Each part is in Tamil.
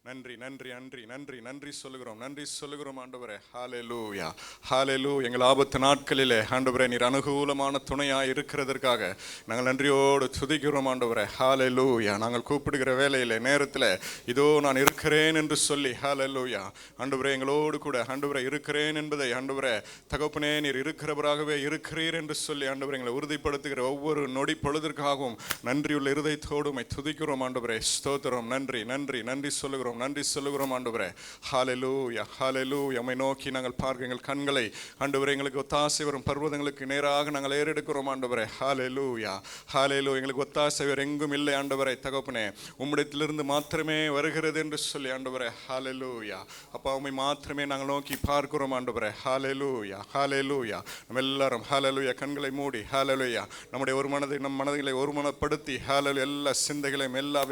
நன்றி நன்றி நன்றி நன்றி நன்றி சொல்லுகிறோம், நன்றி சொல்லுகிறோம் ஆண்டவரே. ஹல்லேலூயா ஹல்லேலூயா. எங்கள் ஆபத்து நாட்களிலே ஆண்டவரே நீர் அனுகூலமான துணையாய் இருக்கிறதற்காக நாங்கள் நன்றியோடு துதிக்கிறோம் ஆண்டவரே. ஹல்லேலூயா. நாங்கள் கூப்பிடுகிற வேலையிலே நேரத்தில் இதோ நான் இருக்கிறேன் என்று சொல்லி ஹல்லேலூயா ஆண்டவரே எங்களோடு கூட ஆண்டவரே இருக்கிறேன் என்பதை ஆண்டவரே தகப்பனே நீர் இருக்கிறவராகவே இருக்கிறீர் என்று சொல்லி ஆண்டவரே எங்களை உறுதிப்படுத்துகிற ஒவ்வொரு நொடி பொழுதற்காகவும் நன்றியுள்ள இருதயத்தோடு துதிக்கிறோம் ஆண்டவரே. ஸ்தோத்திரம். நன்றி நன்றி நன்றி சொல்லுகிறோம், நன்றி சொல்லுகிறோம் ஆண்டவரே. ஹல்லேலூயா ஹல்லேலூயா. உம்மை நோக்கி நாங்கள் பார்க்க எங்கள் கண்களை ஆண்டவரே எங்களுக்கு ஒத்தாசை வரும் பர்வதங்களுக்கு நேராக நாங்கள் ஏறெடுக்கிறோம் ஆண்டவரே. ஹல்லேலூயா ஹல்லேலூயா. எங்களுக்கு ஒத்தாசை வேறு எங்கும் இல்லை ஆண்டவரே தகப்பனே, உம்மிடத்திலிருந்து மாத்திரமே வருகிறது என்று சொல்லி ஆண்டவரே. ஹல்லேலூயா. அப்பா உம்மை மாத்திரமே நாங்கள் நோக்கி பார்க்கிறோம் ஆண்டவரே. ஹல்லேலூயா ஹல்லேலூயா. நம்ம எல்லாரும் ஹல்லேலூயா கண்களை மூடி ஹல்லேலூயா நம்முடைய ஒரு மனதை நம் மனதிகளை ஒருமனப்படுத்தி ஹல்லேலூயா எல்லா சிந்தைகளையும் எல்லா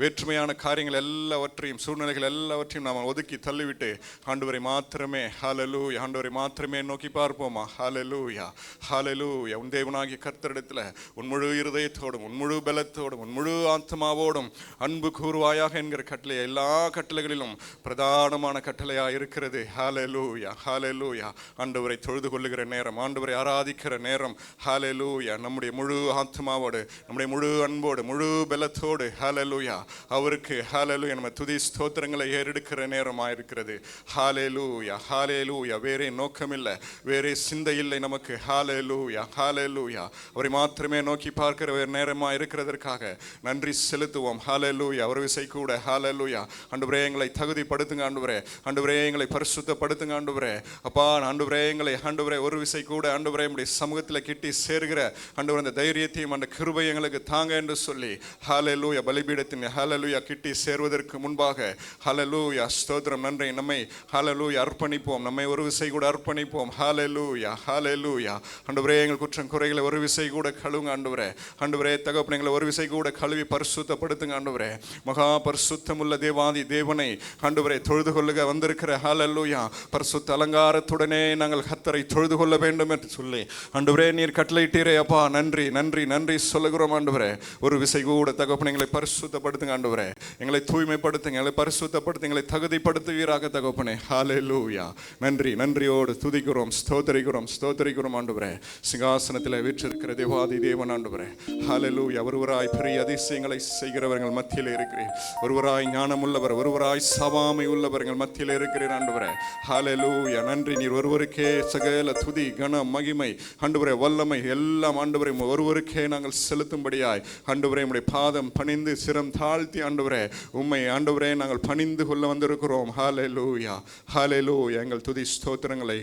வேற்றுமையான காரியங்கள் எல்லாவற்றையும் சூழ்நிலைகள் எல்லாவற்றையும் நாம் ஒதுக்கி தள்ளிவிட்டு ஆண்டவரை மாத்திரமே ஹல்லேலூயா ஆண்டவரை மாத்திரமே நோக்கி பார்ப்போமா. ஹல்லேலூயா ஹல்லேலூயா. உன் தேவனாகிய கர்த்தரிடத்தில் உன் முழு இருதயத்தோடும் உன் முழு பலத்தோடும் உன் முழு ஆத்மாவோடும் அன்பு கூறுவாயாக என்கிற கட்டளை எல்லா கட்டளைகளிலும் பிரதானமான கட்டளையாக இருக்கிறது. ஹல்லேலூயா ஹல்லேலூயா. ஆண்டவரை தொழுது கொள்ளுகிற நேரம், ஆண்டவரை ஆராதிக்கிற நேரம் ஹல்லேலூயா நம்முடைய முழு ஆத்மாவோடு நம்முடைய முழு அன்போடு முழு பலத்தோடு ஹல்லேலூயா அவருக்கு ஹல்லேலூயா நம்ம துதி ஸ்தோத்திரங்களை ஏறெடுக்கிற நேரமாக இருக்கிறது. ஹல்லேலூயா ஹல்லேலூயா. வேறே நோக்கம் இல்லை, வேறே சிந்தை இல்லை நமக்கு. ஹல்லேலூயா ஹல்லேலூயா. அவரை மாத்திரமே நோக்கி பார்க்கிற ஒரு நேரமாக இருக்கிறதற்காக நன்றி செலுத்துவோம். ஹல்லேலூயா. ஒரு விசை கூட ஹல்லேலூயா ஆண்டவரே எங்களை தகுதிப்படுத்துங்க ஆண்டவரே, ஆண்டவரே எங்களை பரிசுத்தப்படுத்துங்க ஆண்டவரே. அப்பா ஆண்டவரே எங்களை ஆண்டவரே ஒரு விசை கூட ஆண்டவரே நம்முடைய சமூகத்தில் கிட்டி சேர்கிற ஆண்டவரே அந்த தைரியத்தையும் அந்த கிருபை எங்களுக்கு தாங்க என்று சொல்லி ஹல்லேலூயா பலிபீடத்தின் ஹல்லேலூயா கிட்டி சேர்வதற்கு முன்பாக ஹல்லேலூயா ஸ்தோத்திரம். நன்றி. நம்மை ஹல்லேலூயா அர்ப்பணிப்போம், நம்மை ஒரு விசை கூட அர்ப்பணிப்போம். ஹல்லேலூயா ஹல்லேலூயா. ஆண்டவரே எங்கள் குற்றம் குறைகளை ஒரு விசை கூட கழுவுங்க ஆண்டவரே. ஆண்டவரே தகப்பனே எங்களை ஒரு விசை கூட கழுவி பரிசுத்தப்படுத்துங்க ஆண்டவரே. மகா பரிசுத்தமுள்ள தேவாதி தேவனை ஆண்டவரே தொழுது கொள்ளுக வந்திருக்கிற ஹல்லேலூயா பரிசுத்த அலங்காரத்துடனே நாங்கள் கர்த்தரை தொழுது கொள்ள வேண்டும் என்று சொல்லி ஆண்டவரே நீர் கட்டளையிட்டீரே அப்பா. நன்றி நன்றி நன்றி சொல்லுகிறோம் ஆண்டவரே. ஒரு விசை கூட தகப்பனே எங்களை பரிசுத்தப்படுத்துங்க ஆண்டவரே, எங்களை தூய்மைப்படுத்துங்க, எங்களை பரிசுத்தப்படுத்துங்க, எங்களை தகுதிப்படுத்துவீராக தகப்பனே. ஹல்லேலூயா. நன்றி நன்றியோடு துதிக்கிறோம் ஸ்தோத்திரிக்கிறோம் ஸ்தோத்திரிக்கிறோம் ஆண்டவரே. சிங்காசனத்தில் வீற்றிருக்கிற தேவாதி தேவன் ஆண்டவரே. ஹல்லேலூயா. ஒருவராய் பெரிய அதிசயங்களை செய்கிறவர்கள் மத்தியில் இருக்கிறேன், ஒருவராய் ஞானம் உள்ளவர், ஒருவராய் சவாமை உள்ளவர்கள் மத்தியில் இருக்கிறேன் ஆண்டவரே. ஹல்லேலூயா. நன்றி. நீர் ஒருவருக்கே சகல துதி கனம் மகிமை ஆண்டவரே வல்லமை எல்லாம் ஆண்டவரே ஒருவருக்கே நாங்கள் செலுத்தும்படியாய் ஆண்டவரே உம்முடைய பாதம் பணிந்து சிரம் தாழ்த்தி ஆண்டவரே உம்மை ஆண்டவரே நாங்கள் பணிந்து கொள்ள வந்திருக்கிறோம். ஹல்லேலூயா ஹல்லேலூயா. எங்கள் துதி ஸ்தோத்திரங்களை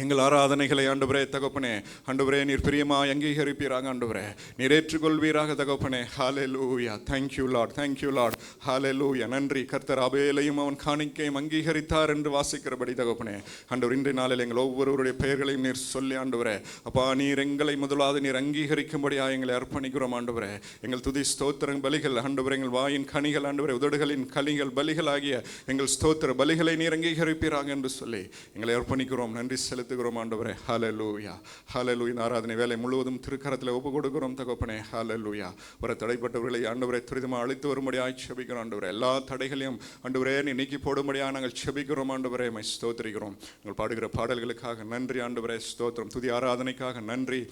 எங்கள் ஆராதனைகளை ஆண்டவரே தகப்பனே ஆண்டவரே நீர் பிரியமாய் அங்கீகரிப்பீராக ஆண்டவரே, நீர் ஏற்றுக்கொள்வீராக தகப்பனே. ஹல்லேலூயா. Thank you lord, thank you lord. ஹல்லேலூயா. நன்றி. கர்த்தர் ஆபேலையும் அவன் காணிக்கையும் அங்கீகரித்தார் என்று வாசிக்கிறபடி தகப்பனே ஆண்டவர் இன்றைய நாளில் எங்கள் ஒவ்வொருவருடைய பெயர்களையும் நீர் சொல்லி ஆண்டவரே அப்பா நீர் எங்களை முதலாவது நீர் அங்கீகரிக்கும்படியாக எங்களை அர்ப்பணிக்கிறோம் ஆண்டவரே. எங்கள் துதி ஸ்தோத்திரம் பலிகள் ஆண்டவரே, எங்கள் வாயின் கனிகள் ஆண்டவரே, உதடுகளின் கனிகள் பலிகள் ஆகிய எங்கள் ஸ்தோத்திர பலிகளை நீர் அங்கீகரிப்பீராக என்று சொல்லி எங்களை அர்ப்பணிக்கிறோம். நன்றி செலுத்துகிறோம் ஆண்டவரே. ஹல்லேலூயா ஹல்லேலூயா. ஆராதனை வேலை முழுவதும் திருக்கரத்தில் ஒப்பு கொடுக்கிறோம் தகப்பனே. ஹல்லேலூயா. ஒரு தடைப்பட்டவர்களை ஆண்டவரை துரிதமாக அழைத்து வரும்படியாக செபிக்கிறோம் ஆண்டவரே. எல்லா தடைகளையும் ஆண்டவரே நீ நீக்கி போடும்படியாக நாங்கள் செபிக்கிறோம் ஆண்டவரே. மை ஸ்தோத்திரிக்கிறோம். நாங்கள் பாடுகிற பாடல்களுக்காக நன்றி ஆண்டவரே. ஸ்தோத்திரம். துதி ஆராதனைக்காக நன்றி.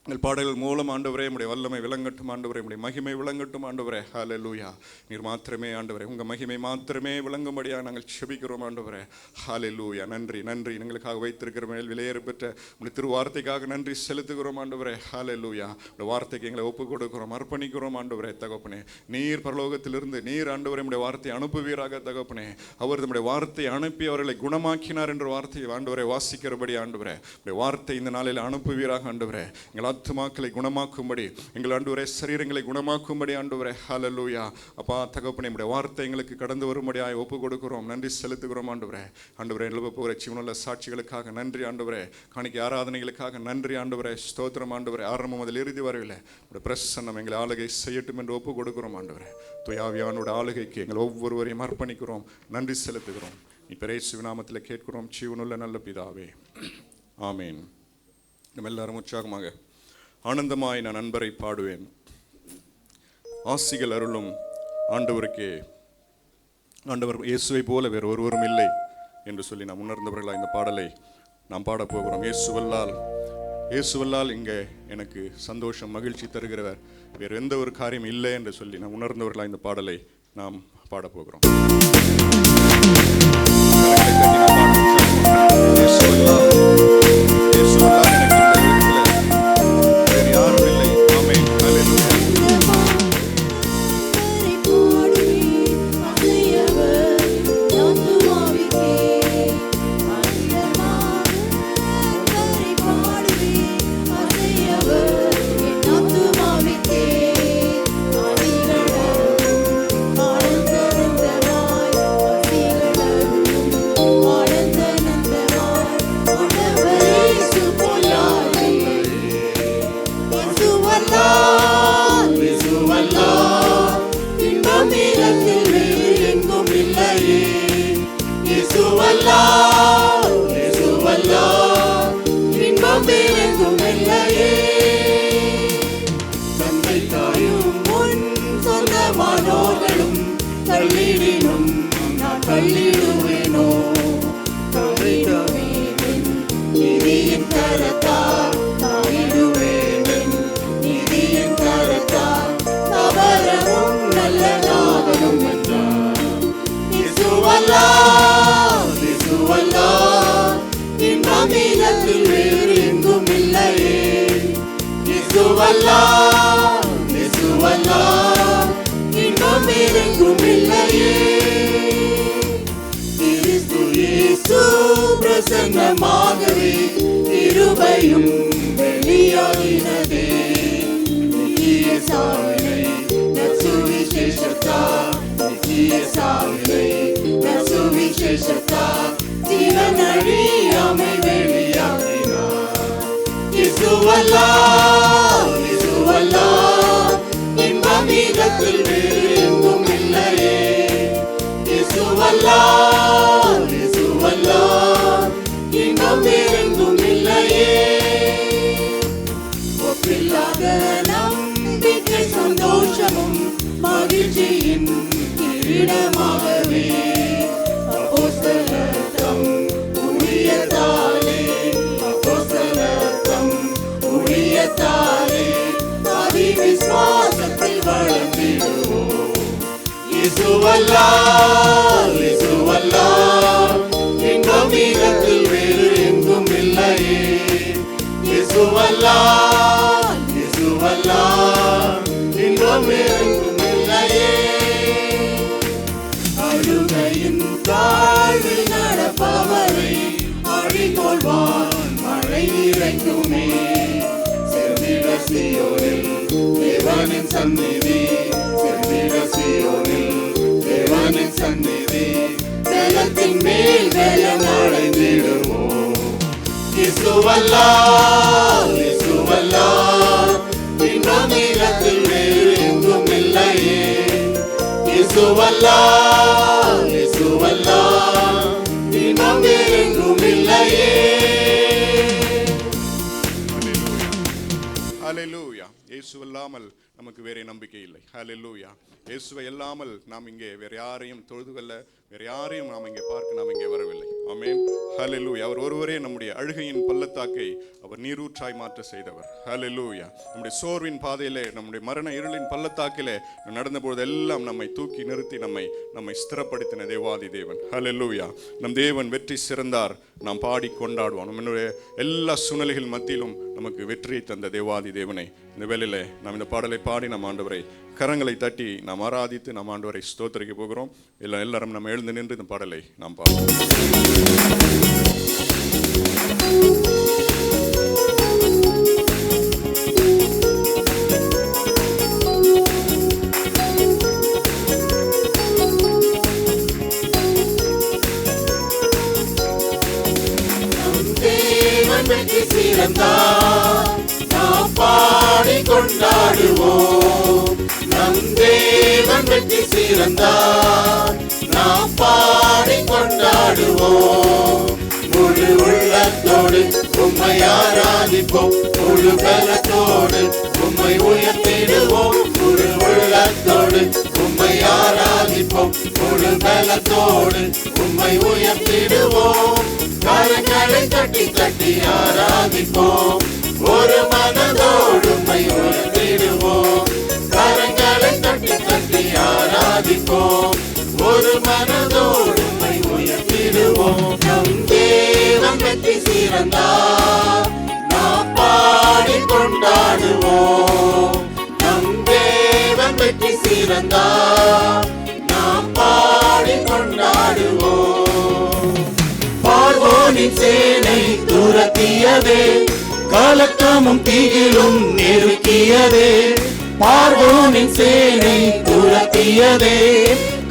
எங்கள் பாடல்கள் மூலம் ஆண்டவரே உடைய வல்லமை விளங்கட்டும் ஆண்டவரே, உடைய மகிமை விளங்கட்டும் ஆண்டவரே. ஹல்லேலூயா. நீர் மாத்திரமே ஆண்டவரே உங்கள் மகிமை மாத்திரமே விளங்கும்படியாக நாங்கள் செபிக்கிறோம் ஆண்டவரே. ஹல்லேலூயா. நன்றி நன்றி. எங்களுக்காக வைத்திருக்கிற மேல் விலையேற பெற்ற உடைய திருவார்த்தைக்காக நன்றி செலுத்துகிறோம் ஆண்டவரே. ஹல்லேலூயா. உடைய வார்த்தைக்கு எங்களை ஒப்புக் கொடுக்கிறோம், அர்ப்பணிக்கிறோம் ஆண்டவரே தகப்பனே. நீர் பரலோகத்திலிருந்து நீர் ஆண்டவரே உடைய வார்த்தையை அனுப்புவீராக தகப்பனே. அவர் நம்முடைய வார்த்தையை அனுப்பி அவர்களை குணமாக்கினார் என்ற வார்த்தையை ஆண்டவரை வாசிக்கிறபடி ஆண்டவரே உடைய வார்த்தை இந்த நாளில் அனுப்புவீராக ஆண்டவரே. எங்கள் ஆத்துமாக்களை குணமாக்கும்படி, எங்கள் ஆண்டவரே சரீரங்களை குணமாக்கும்படி ஆண்டவரே. ஹல்லேலூயா. அப்பா தகப்பனே உம்முடைய வார்த்தை எங்களுக்கு கடந்து வரும்படியாய் ஒப்பு கொடுக்கிறோம், நன்றி செலுத்துகிறோம் ஆண்டவரே. ஆண்டவரே எழுப்ப போகிற ஜீவனுள்ள சாட்சிகளுக்காக நன்றி ஆண்டவரே. காணிக்கை ஆராதனைகளுக்காக நன்றி ஆண்டவரே. ஸ்தோத்திரம் ஆண்டவரே. ஆரம்பம் முதல் இறுதி வரவில்லை உடைய பிரசன்னம் எங்களை ஆளுகை செய்யட்டும் என்று ஒப்பு கொடுக்கிறோம் ஆண்டவரே. துயாவியானோட ஆளுகைக்கு எங்கள் ஒவ்வொருவரையும் அர்ப்பணிக்கிறோம், நன்றி செலுத்துகிறோம். இப்ப இயேசுவின் நாமத்தில் கேட்கிறோம் ஜீவனுள்ள நல்ல பிதாவே, ஆமேன். நம்ம எல்லாரும் உற்சாகமாக ஆனந்தமாய் நான் நண்பரை பாடுவேன், ஆசிகள் அருளும் ஆண்டவருக்கே, ஆண்டவர் இயேசுவை போல வேறு ஒருவரும் இல்லை என்று சொல்லி நாம் உணர்ந்தவர்களாக இந்த பாடலை நாம் பாட போகிறோம். இயேசுவல்லால் இங்கே எனக்கு சந்தோஷம் மகிழ்ச்சி தருகிறவர் வேறு எந்த ஒரு காரியம் இல்லை என்று சொல்லி நாம் உணர்ந்தவர்களாக இந்த பாடலை நாம் பாட போகிறோம். பிரசன்னமாகவே கிருபையும் வெளியாகினதே, நித்திய சாவினை நற்சுவிசேஷத்தா, நித்திய சாவினை நற்சுவிசேஷத்தா, ஜீவனழியாமை வெளியாகினார். இயேசுவல்லால் இயேசுவல்லால் இன்பம் இதத்தில் வேறு எங்கும் இல்லையே. இயேசுவல்லால் இயேசுவல்லால் இன்பம் வேறெங்கும் இல்லையே. ஒப்பில்லாத நம்பிக்கை சந்தோஷமும் மகிழ்ச்சியின் கிரீடமாகவே அப்போஸ்தலத்தம் ஊழியத்தாலே, அப்போஸ்தலத்தம் ஊழியத்தாலே ஆதி விசுவாசத்தில் வளர்ந்திடுவோம். இயேசுவல்லால் இயேசுவல்லால் இன்பம் இதத்தில் வேறு எங்கும் இல்லையே. இயேசுவல்லால் இயேசுவல்லால் இன்பம் வேறெங்கும் இல்லையே. அழுகையின் தாழ்வில் நடப்பவரை ஆழிகொள்வான் மழை இறைக்குமே. செல்விட சீயோனில் தேவனின் சந்நிதி, செல்விட சீயோனில் தேவனின் சந்நிதி, வெள்ளத்தின் மேல் வெள்ளம் அடைந்திடுவோம். இயேசுவல்லால் இயேசுவல்லால் இன்பம் இதத்தில் வேறு எங்கும் இல்லையே. இயேசுவல்லால் இயேசுவல்லால் இன்பம் வேறெங்கும் இல்லையே. ஹல்லேலூயா. இயேசுவல்லாமல் நமக்கு வேற நம்பிக்கை இல்லை. ஹல்லேலூயா. இயேசுவை இல்லாமல் நாம் இங்கே வேற யாரையும் தொழுது கொள்ள, வேற யாரையும் நாம் இங்கே பார்க்க நாம் இங்கே வரவில்லை. ஆமென். ஹல்லேலூயா. அவர் ஒருவரே நம்முடைய அழுகையின் பள்ளத்தாக்கை அவர் நீரூற்றாய் மாற்ற செய்தவர். ஹல்லேலூயா. நம்முடைய சோர்வின் பாதையிலே, நம்முடைய மரண இருளின் பள்ளத்தாக்கிலே நடந்த பொழுது எல்லாம் நம்மை தூக்கி நிறுத்தி நம்மை ஸ்திரப்படுத்தின தேவாதி தேவன். ஹல்லேலூயா. நம் தேவன் வெற்றி சிறந்தார், நாம் பாடி கொண்டாடுவோம். நம்முடைய எல்லா சூழ்நிலைகள் மத்தியிலும் நமக்கு வெற்றியை தந்த தேவாதி தேவனை இந்த வேளையிலே நாம் இந்த பாடலை பாடி நம் ஆண்டவரை கரங்களை தட்டி நாம் ஆராதித்து நம் ஆண்டவரை ஸ்தோத்திரிக்க போகிறோம். எல்லாரும் நம்ம எழுந்து நின்று இந்த பாடலை நாம் பாடுவோம். நாம் பாடி கொண்டாடுவோம். நம் தேவன் வெற்றி சிறந்தார், நாம் பாடி கொண்டாடுவோம். முழு உள்ளத்தோடு உம்மை ஆராதிப்போம், முழு பலத்தோடு உம்மை உயர்த்திடுவோம். முழு உள்ளத்தோடு உம்மை ஆராதிப்போம், முழு பலத்தோடு உம்மை உயர்த்திடுவோம். கரங்களை தட்டி தட்டி ஆராதிப்போம், ஒரு மனதோடு உம்மை உயர்த்திடுவோம். கரங்களை தட்டி தட்டி ஆராதிப்போம், ஒரு மனதோடு உம்மை உயர்த்திடுவோம். நம் தேவன் வெற்றி சிறந்தார், நாம் பாடி கொண்டாடுவோம். நம் தேவன் வெற்றி சிறந்தார், நாம் பாடி கொண்டாடுவோம். பார்வோனின் சேனை துரத்தியதே, கலக்கமும் திகிலும் நெருக்கியதே. பார்வோனின் சேனை துரத்தியதே,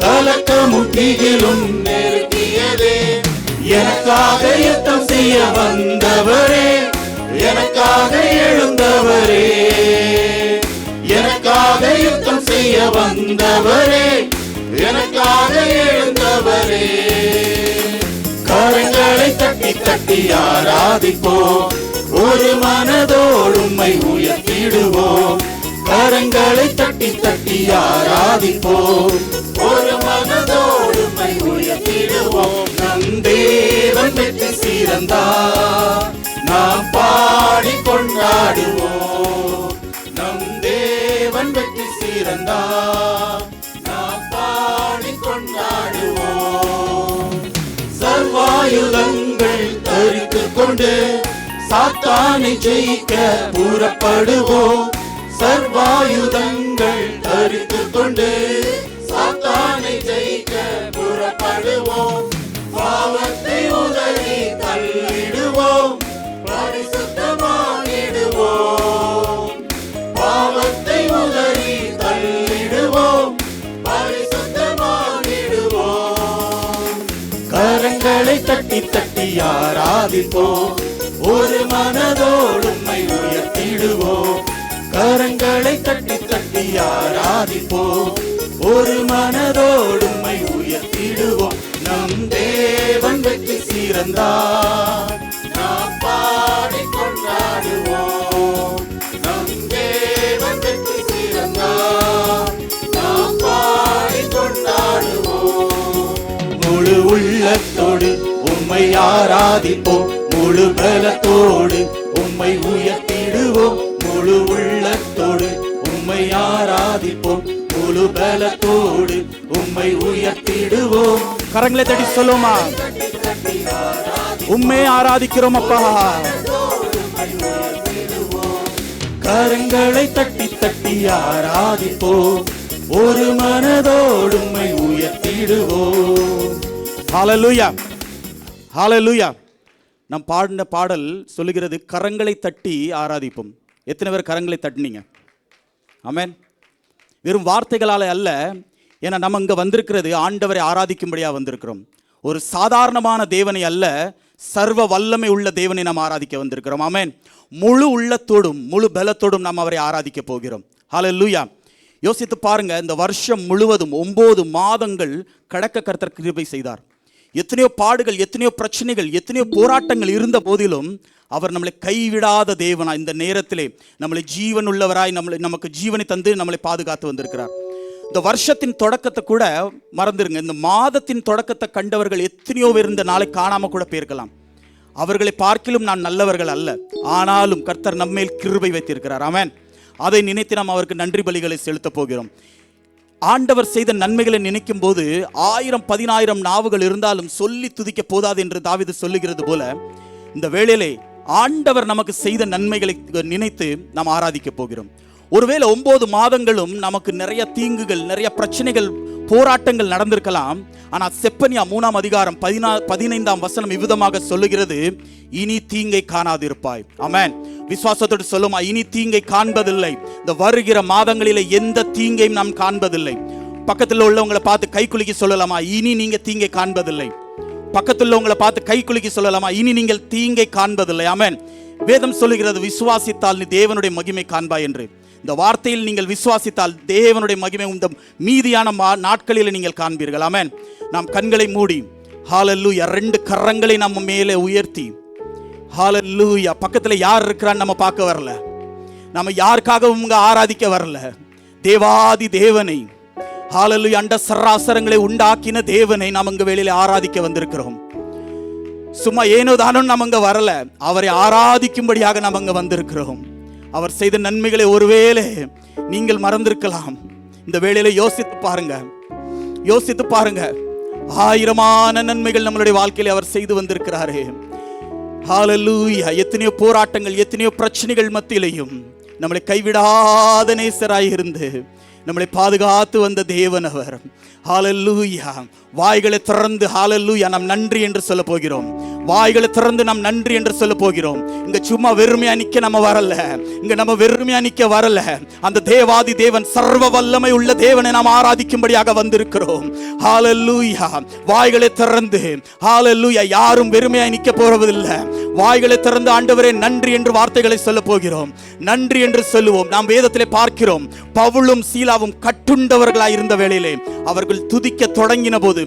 கலக்கமும் திகிலும் நெருக்கியதே. எனக்காக யுத்தம் செய்ய வந்தவரே, எனக்காக எழுந்தவரே, எனக்காக யுத்தம் செய்ய வந்தவரே, எனக்காக எழுந்தவரே. கரங்களை தட்டி தட்டி ஆராதிப்போம், ஒரு மனதோடு உம்மை உயர்த்திடுவோம். கரங்களை தட்டி தட்டி ஆராதிப்போம், ஒரு மனதோடு உம்மை உயர்த்திடுவோம். நம் தேவன் வெற்றி சிறந்தார், நாம் பாடி கொண்டாடுவோம். நம் தேவன் வெற்றி சிறந்தார், நாம் பாடி கொண்டாடுவோம். சர்வாயுதங்கள் தரித்துக் கொண்டு சாத்தானை ஜெயிக்க புறப்படுவோம். சர்வாயுதங்கள் தரித்துக் கொண்டு சாத்தானை ஜெயிக்க புறப்படுவோம். பாவத்தை உதறி தள்ளிடுவோம், பரிசுத்தமாகிடுவோம். பாவத்தை உதறி தள்ளிடுவோம், பரிசுத்தமாகிடுவோம். கரங்களை தட்டி தட்டி ஆராதிப்போம், ஒரு மனதோடு உம்மை உயர்த்திடுவோம். கரங்களை தட்டி தட்டி ஆராதிப்போம், ஒரு மனதோடு உம்மை உயர்த்திடுவோம். நம் தேவன் வெற்றி சிறந்தார், நாம் பாடி கொண்டாடுவோம். நம் தேவன் வெற்றி சிறந்தார், நாம் பாடி கொண்டாடுவோம். முழு உள்ளத்தோடு உம்மை ஆராதிப்போம், முழு பலத்தோடு உம்மை உயர்த்திடுவோம். முழு உள்ளத்தோடு உம்மை ஆராதிப்போம், முழு பலத்தோடு உம்மை உயர்த்திடுவோம். கரங்களை தட்டி சொல்லுமா, உம்மை ஆராதிக்கிறோம் அப்பா. கரங்களை தட்டி தட்டி ஆராதிப்போம், ஒரு மனதோடு உம்மை உயர்த்திடுவோம். ஹalleluya, ஹalleluya. நம் பாடின பாடல் சொல்லுகிறது கரங்களை தட்டி ஆராதிப்போம். எத்தனை பேர் கரங்களை தட்டினீங்க? ஆமென். வெறும் வார்த்தைகளால் அல்ல, ஏன்னா நம்ம இங்கே வந்திருக்கிறது ஆண்டவரை ஆராதிக்கும்படியாக வந்திருக்கிறோம். ஒரு சாதாரணமான தேவனை அல்ல, சர்வ வல்லமை உள்ள தேவனை நாம் ஆராதிக்க வந்திருக்கிறோம். ஆமென். முழு உள்ளத்தோடும் முழு பலத்தோடும் நாம் அவரை ஆராதிக்க போகிறோம். ஹalleluya. யோசித்து பாருங்க, இந்த வருஷம் முழுவதும் 9 மாதங்கள் கடக்க கர்த்தர் கிருபை செய்தார். எத்தனையோ பாடுகள், எத்தனையோ பிரச்சனைகள், எத்தனையோ போராட்டங்கள் இருந்த போதிலும் அவர் நம்மளை கைவிடாத தேவனாய் இந்த நேரத்திலே நம்மளை ஜீவன் உள்ளவராய் நமக்கு ஜீவனை தந்து நம்மளை பாதுகாத்து வந்திருக்கிறார். இந்த வருஷத்தின் தொடக்கத்தை கூட மறந்துருங்க. இந்த மாதத்தின் தொடக்கத்தை கண்டவர்கள் எத்தனையோ பேர் இந்த நாளை காணாம கூட போயிருக்கலாம். அவர்களை பார்க்கிலும் நான் நல்லவர்கள் அல்ல, ஆனாலும் கர்த்தர் நம்மேல் கிருபை வைத்திருக்கிறார். ஆமென். அதை நினைத்து நாம் அவருக்கு நன்றி பலிகளை செலுத்த போகிறோம். ஆண்டவர் செய்த நன்மைகளை நினைக்கும் போது 1000-10,000 நாவுகள் இருந்தாலும் சொல்லி துதிக்க போதாது என்று தாவீது சொல்லுகிறது போல, இந்த வேளையிலே ஆண்டவர் நமக்கு செய்த நன்மைகளை நினைத்து நாம் ஆராதிக்க போகிறோம். ஒருவேளை 9 மாதங்களும் நமக்கு நிறைய தீங்குகள், நிறைய பிரச்சனைகள், போராட்டங்கள் நடந்திருக்கலாம். ஆனால் செப்பனியா 3ஆம் அதிகாரம் 15ஆம் வசனம் இவ்விதமாக சொல்லுகிறது, இனி தீங்கை காணாதிருப்பாய். ஆமென். விசுவாசத்தோடு சொல்லுமா, இனி தீங்கை காண்பதில்லை. இந்த வருகிற மாதங்களிலே எந்த தீங்கையும் நாம் காண்பதில்லை. பக்கத்தில் உள்ளவங்களை பார்த்து கை குலுக்கி சொல்லலாமா, இனி நீங்க தீங்கை காண்பதில்லை. பக்கத்தில் உள்ளவங்களை பார்த்து கை குலுக்கி சொல்லலாமா, இனி நீங்கள் தீங்கை காண்பதில்லை. ஆமென். வேதம் சொல்லுகிறது, விசுவாசித்தால் நீ தேவனுடைய மகிமை காண்பாய் என்று. இந்த வார்த்தையில் நீங்கள் விசுவாசித்தால் தேவனுடைய மகிமை இந்த மீதியான நாட்களில் நீங்கள் காண்பீர்கள். ஆமென். நாம் கண்களை மூடி ஹalleluya 2 கரங்களை நம்ம மேலே உயர்த்தி ஹalleluya, பக்கத்தில் யார் இருக்கிறான்னு நம்ம பார்க்க வரல, நம்ம யாருக்காகவும் இங்க ஆராதிக்க வரல. தேவாதி தேவனை ஹalleluya அண்ட சராசரங்களை உண்டாக்கின தேவனை நாம் இங்க வேளையில ஆராதிக்க வந்திருக்கிறோம். சும்மா ஏனோ தானோ நம்ம இங்க வரல, அவரை ஆராதிக்கும்படியாக நாம் அங்க வந்திருக்கிறோம். அவர் செய்த நன்மைகளை ஒருவேளை நீங்கள் மறந்திருக்கலாம். இந்த வேளையில யோசித்து பாருங்க, யோசித்து பாருங்க. ஆயிரமான நன்மைகள் நம்மளுடைய வாழ்க்கையில அவர் செய்து வந்திருக்கிறாரே. ஹalleluya. எத்தனையோ போராட்டங்கள், எத்தனையோ பிரச்சனைகள் மத்தியிலையும் நம்மளை கைவிடாத நேசராய் இருந்து நம்மளை பாதுகாத்து வந்த தேவன் அவர். ஹalleluya. வாய்களை திறந்து ஹalleluya நாம் நன்றி என்று சொல்ல போகிறோம். வாய்களை திறந்து நாம் நன்றி என்று சொல்ல போகிறோம். இங்க சும்மா வெறுமையா நிக்க நம்ம வரல, இங்க நம்ம வெறுமையா நிக்க வரல. அந்த தேவாதி தேவன், சர்வ வல்லமை உள்ள தேவனை நாம் ஆராதிக்கும்படியாக வந்திருக்கிறோம். ஹalleluya. வாய்களை திறந்து ஹalleluya, யாரும் வெறுமையா நிக்க போறதில்லை. வாய்களை திறந்து ஆண்டவரே நன்றி என்று வார்த்தைகளை சொல்ல போகிறோம். நன்றி என்று சொல்லுவோம். நாம் வேதத்திலே பார்க்கிறோம், பவுலும் சீலாவும் கட்டுண்டவர்களாய் இருந்த வேளையிலே அவர்கள் துதிக்க தொடங்கின போது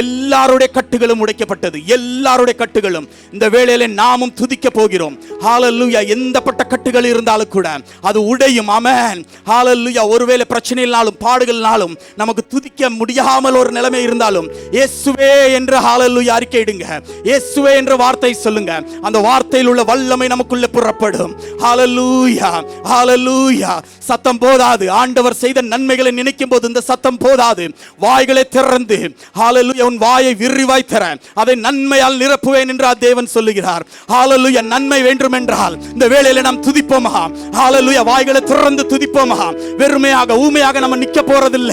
எல்லாருடைய கட்டுகளும் உடைக்கப்பட்டது. எல்லாருடைய கட்டுகளும் இந்த வேளையிலே நாமும் துதிக்க போகிறோம். ஹalleluya. எந்தப்பட்ட கட்டுகள் இருந்தாலும் கூட அது உடையும். ஆமென். ஹalleluya. ஒருவேளை பிரச்சனையினாலும் பாடுகள்னாலும் நமக்கு துதிக்க முடியாமல் ஒரு நிலைமை இருந்தாலும் இயேசுவே என்று ஹalleluya அறிக்கையிடுங்க. இயேசுவே என்ற வார்த்தை சொல்லுங்க. அந்த வார்த்தையில் உள்ள வல்லமை நமக்குள்ள புறப்படும். ஹalleluya. ஹalleluya. சத்தம் போதாது. ஆண்டவர் செய்த நன்மைகளை நினைக்கும் போது இந்த சத்தம் போதாது. வாய்களை திறந்து ஹalleluya, உன் வாயை விரிவாய் தர அதை நன்மையால் நிரப்புவேன் என்று தேவன் சொல்லுகிறார். ஹalleluya. நன்மை வேண்டும் என்றால் இந்த வேளையில நாம் துதிப்போமா? ஹalleluya. வாய்களை திறந்து துதிப்போமா? வெறுமையாக ஊமையாக நம்ம நிக்க போறதில்ல.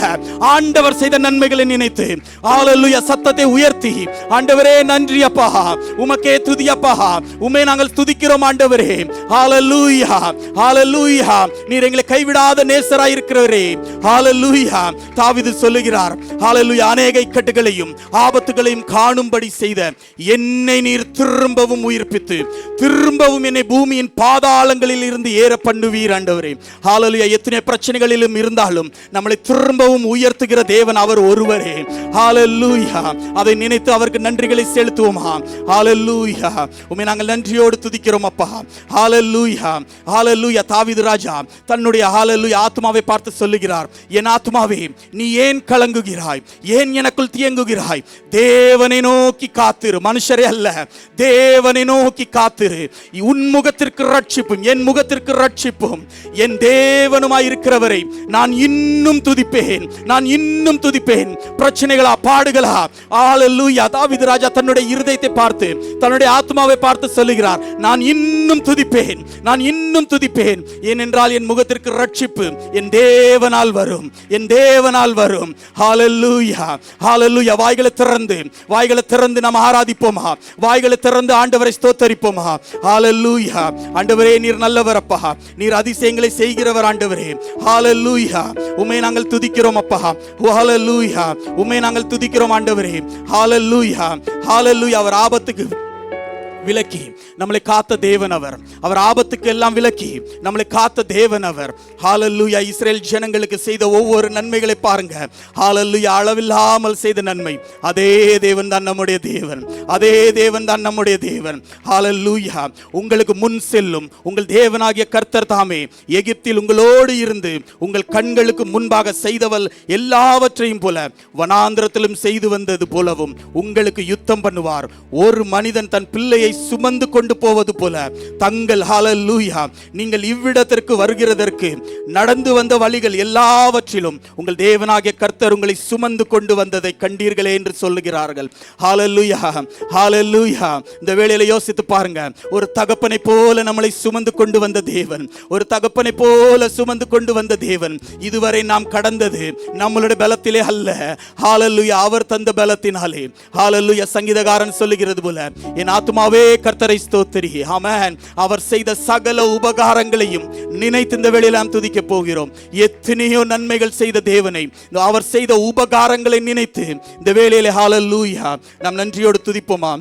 ஆண்டவர் செய்த நன்மைகளை நினைத்து ஹalleluya சத்தத்தை உயர்த்தி, ஆண்டவரே நன்றி அப்பா, உமக்கே துதி அப்பா, உம்மை நாங்கள் துதிக்கிறோம் ஆண்டவரே. ஹalleluya. ஹalleluya. நீர் எங்களை கைவிடாத நேசராய் இருக்கிறவரே. ஹalleluya. தாவீது சொல்லுகிறார், ஹalleluya, அநேக இக்கட்டுகளையும் ஆபத்துகளையும் காணும்படி செய்த என்னை நீர் திரும்பவும் உயிர்ப்பித்து திரும்பவும் என்னை பூமியின் பாதாளங்களில் இருந்து ஏற பண்ணுவீர் ஆண்டவரே. ஹalleluya. எத்தனை பிரச்சனைகளிலும் இருந்தாலும் நம்மளை திரும்பவும் உயர்த்துகிற தேவன் அவர் ஒருவரே. ஹalleluya. அதை நினைத்து அவருக்கு நன்றிகளை செலுத்துவோமா? ஹalleluya. உம்மை நாங்கள் நன்றியோடு துதிக்கிறோம் அப்பா. ஹalleluya. ஹalleluya. தாவீது ராஜா தன்னுடைய ஹalleluya ஆத்மாவை பார்த்து சொல்லுகிறார், என் ஆத்மாவே நீ ஏன் கலங்குகிறாய்? ஏன் எனக்குள் தியங்குகிறாய்? தேவனை நோக்கி காத்திரு. மனுஷரே அல்ல, தேவனை நோக்கி காத்திரு. உன் முகத்திற்கு ரட்சிப்பும் என் முகத்திற்கு ரட்சிப்பும் என் தேவனுமாய் இருக்கிறவரை நான் இன்னும் துதிப்பேன். நான் இன்னும் துதிப்பேன். பிரச்சனைகளா பாடுகளா? ஹalleluya. தாவீது ராஜா தன்னுடைய இருதயத்தை பார்த்து தன்னுடைய ஆத்மாவை பார்த்து சொல்லுகிறார், நான் இன்னும் துதிப்பேன். நான் இன்னும் துதிப்பேன். ஏனென்றால் என் முகத்திற்கு ரட்சிப்பு என் தேவனால் வரும். என் தேவனால் வரும். ஹalleluya. ஹalleluya. வாய்களை திறந்து நாம் ஆராதிப்போமா? வாய்களை திறந்து ஆண்டவரை ஸ்தோத்தரிப்போமா? ஹalleluya. ஆண்டவரே நீர் நல்லவர் அப்பா, நீர் அதிசயங்களை செய்கிறவர் ஆண்டவரே. ஹalleluya. உம்மை நாங்கள் துதிக்கிறோம் அப்பா. ஹalleluya. உம்மை நாங்கள் துதிக்கிறோம் ஆண்டவரே. ஹalleluya. ஹalleluya. அவர் ஆபத்துக்கு விலக்கி நம்மளை காத்த தேவன் அவர். அவர் ஆபத்துக்கு எல்லாம் விலக்கி நம்மளை காத்த தேவன் அவர். ஹalleluya. இஸ்ரேல் ஜனங்களுக்கு செய்த ஒவ்வொரு நன்மைகளை பாருங்க. ஹalleluya. அளவில்லாமல் செய்த நன்மை. அதே தேவன் தான் நம்முடைய தேவன். அதே தேவன் தான் நம்முடைய தேவன். ஹalleluya. உங்களுக்கு முன் செல்லும் உங்கள் தேவனாகிய கர்த்தர் தாமே எகிப்தில் உங்களோடு இருந்து உங்கள் கண்களுக்கு முன்பாக செய்தவள் எல்லாவற்றையும் போல வனாந்திரத்திலும் செய்து வந்தது போலவும் உங்களுக்கு யுத்தம் பண்ணுவார். ஒரு மனிதன் தன் பிள்ளையை சுமந்து கொண்டு போவது போல தங்கள் ஹalleluya நீங்கள் இவ்விடத்திற்கு வருகிறதற்கு நடந்து வந்த வழிகள் எல்லாவற்றிலும் உங்கள் தேவனாகிய கர்த்தர் உங்களை சுமந்து கொண்டு வந்ததை கண்டீர்களே என்று சொல்லுகிறார்கள். ஹalleluya. ஹalleluya. இந்த வேளையில யோசித்து பாருங்க, ஒரு தகப்பனை போல நம்மளை சுமந்து கொண்டு வந்த தேவன், ஒரு தகப்பனை போல சுமந்து கொண்டு வந்த தேவன். இதுவரை நாம் கடந்தது நம்மளுடைய பலத்திலே அல்ல. ஹalleluya. அவர் தந்த பலத்தினாலே. ஹalleluya. சங்கீதக்காரன் சொல்லுகிறது போல, என் ஆத்துமாவே கர்த்தரை ஸ்தோத்திரி. ஆமென். அவர் செய்த சகல உபகாரங்களையும் நினைத்து இந்த வேளையில நாம் துதிக்க போகிறோம். எத்தனையோ நன்மைகள் செய்த தேவனை, அவர் செய்த உபகாரங்களை நினைத்து இந்த வேளையில ஹalleluya நாம் நன்றியோடு துதிப்போமா?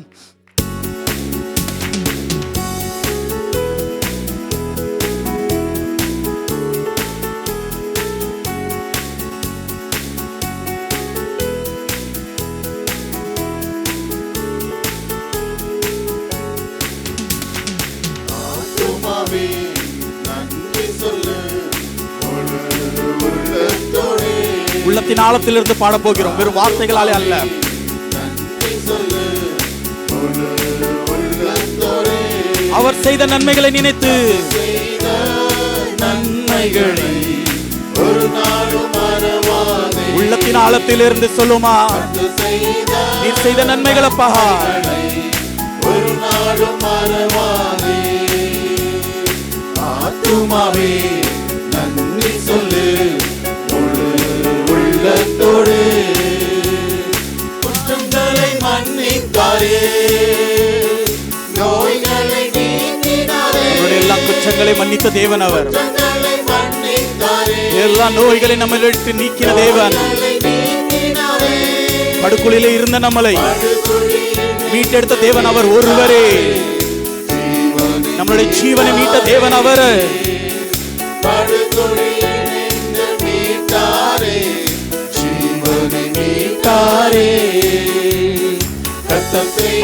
உள்ளத்தின் ஆழத்திலிருந்து பாட போகிறோம், வெறும் வார்த்தைகளாலே அல்ல. அவர் செய்த நன்மைகளை நினைத்து, நன்மைகளை ஒரு நாளும் மறவாதே. உள்ளத்தின் ஆழத்திலிருந்து சொல்லுமா, நீர் செய்த நன்மைகள் அப்பா ஒரு நாளும் மறவாதே. ஆத்துமாவே நன்றி சொல்லு முழு உள்ளத்தோடு. குற்றங்களை மன்னித்தாரே, நோய்களை நீக்கினாரே. எல்லா குற்றங்களை மன்னித்த தேவன் அவர். குற்றங்களை மன்னித்தாரே, எல்லா நோய்களை நம்மை விட்டு நீக்கின தேவன். படுகுழியிலே இருந்த நம்மளை மீட்டெடுத்த தேவன் அவர் ஒருவரே. நம்மளுடைய ஜீவனை மீட்ட தேவன் அவர்.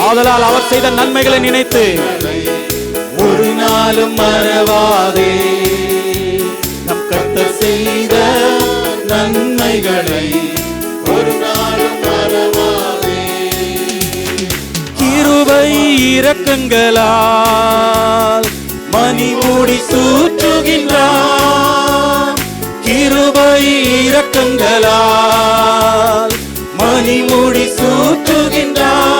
ஆதலால் அவர் செய்த நன்மைகளை நினைத்து ஒரு நாளும் மறவாதே. நம் கர்த்தர் செய்த நன்மைகளை ஒரு நாளும் மறவாதே. கிருபை இரக்கங்களால் மணி மூடி சூற்றுகின்றார். கிருபை இரக்கங்களால் மணி மூடி சூற்றுகின்றார்.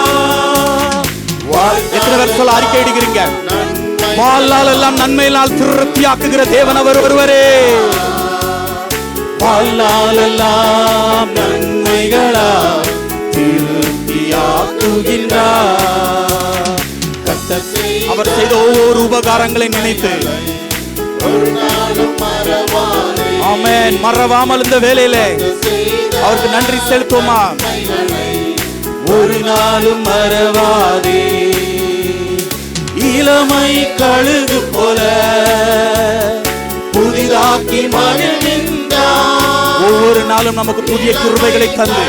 எத்தனை பேர் சொல்ல அறிக்கை இடுகிறீங்க? வாழ்நாள் எல்லாம் நன்மையினால் திருப்தியாக்குகிற தேவன் அவர் ஒருவரே. வாழ்நாள் எல்லாம் நன்மைகளால் திருப்தியாக்குகின்றார். அவர் செய்த ஒவ்வொரு உபகாரங்களை நினைத்து ஆமென் மறவாமல் இந்த வேளையிலே அவருக்கு நன்றி செலுத்துவோமா? ஒரு நாளும் மறவாதே. இளமை கழுகு போல புதிதாக்கி மகிழ்கின்றார். ஒவ்வொரு நாளும் நமக்கு புதிய கிருபைகளை தந்து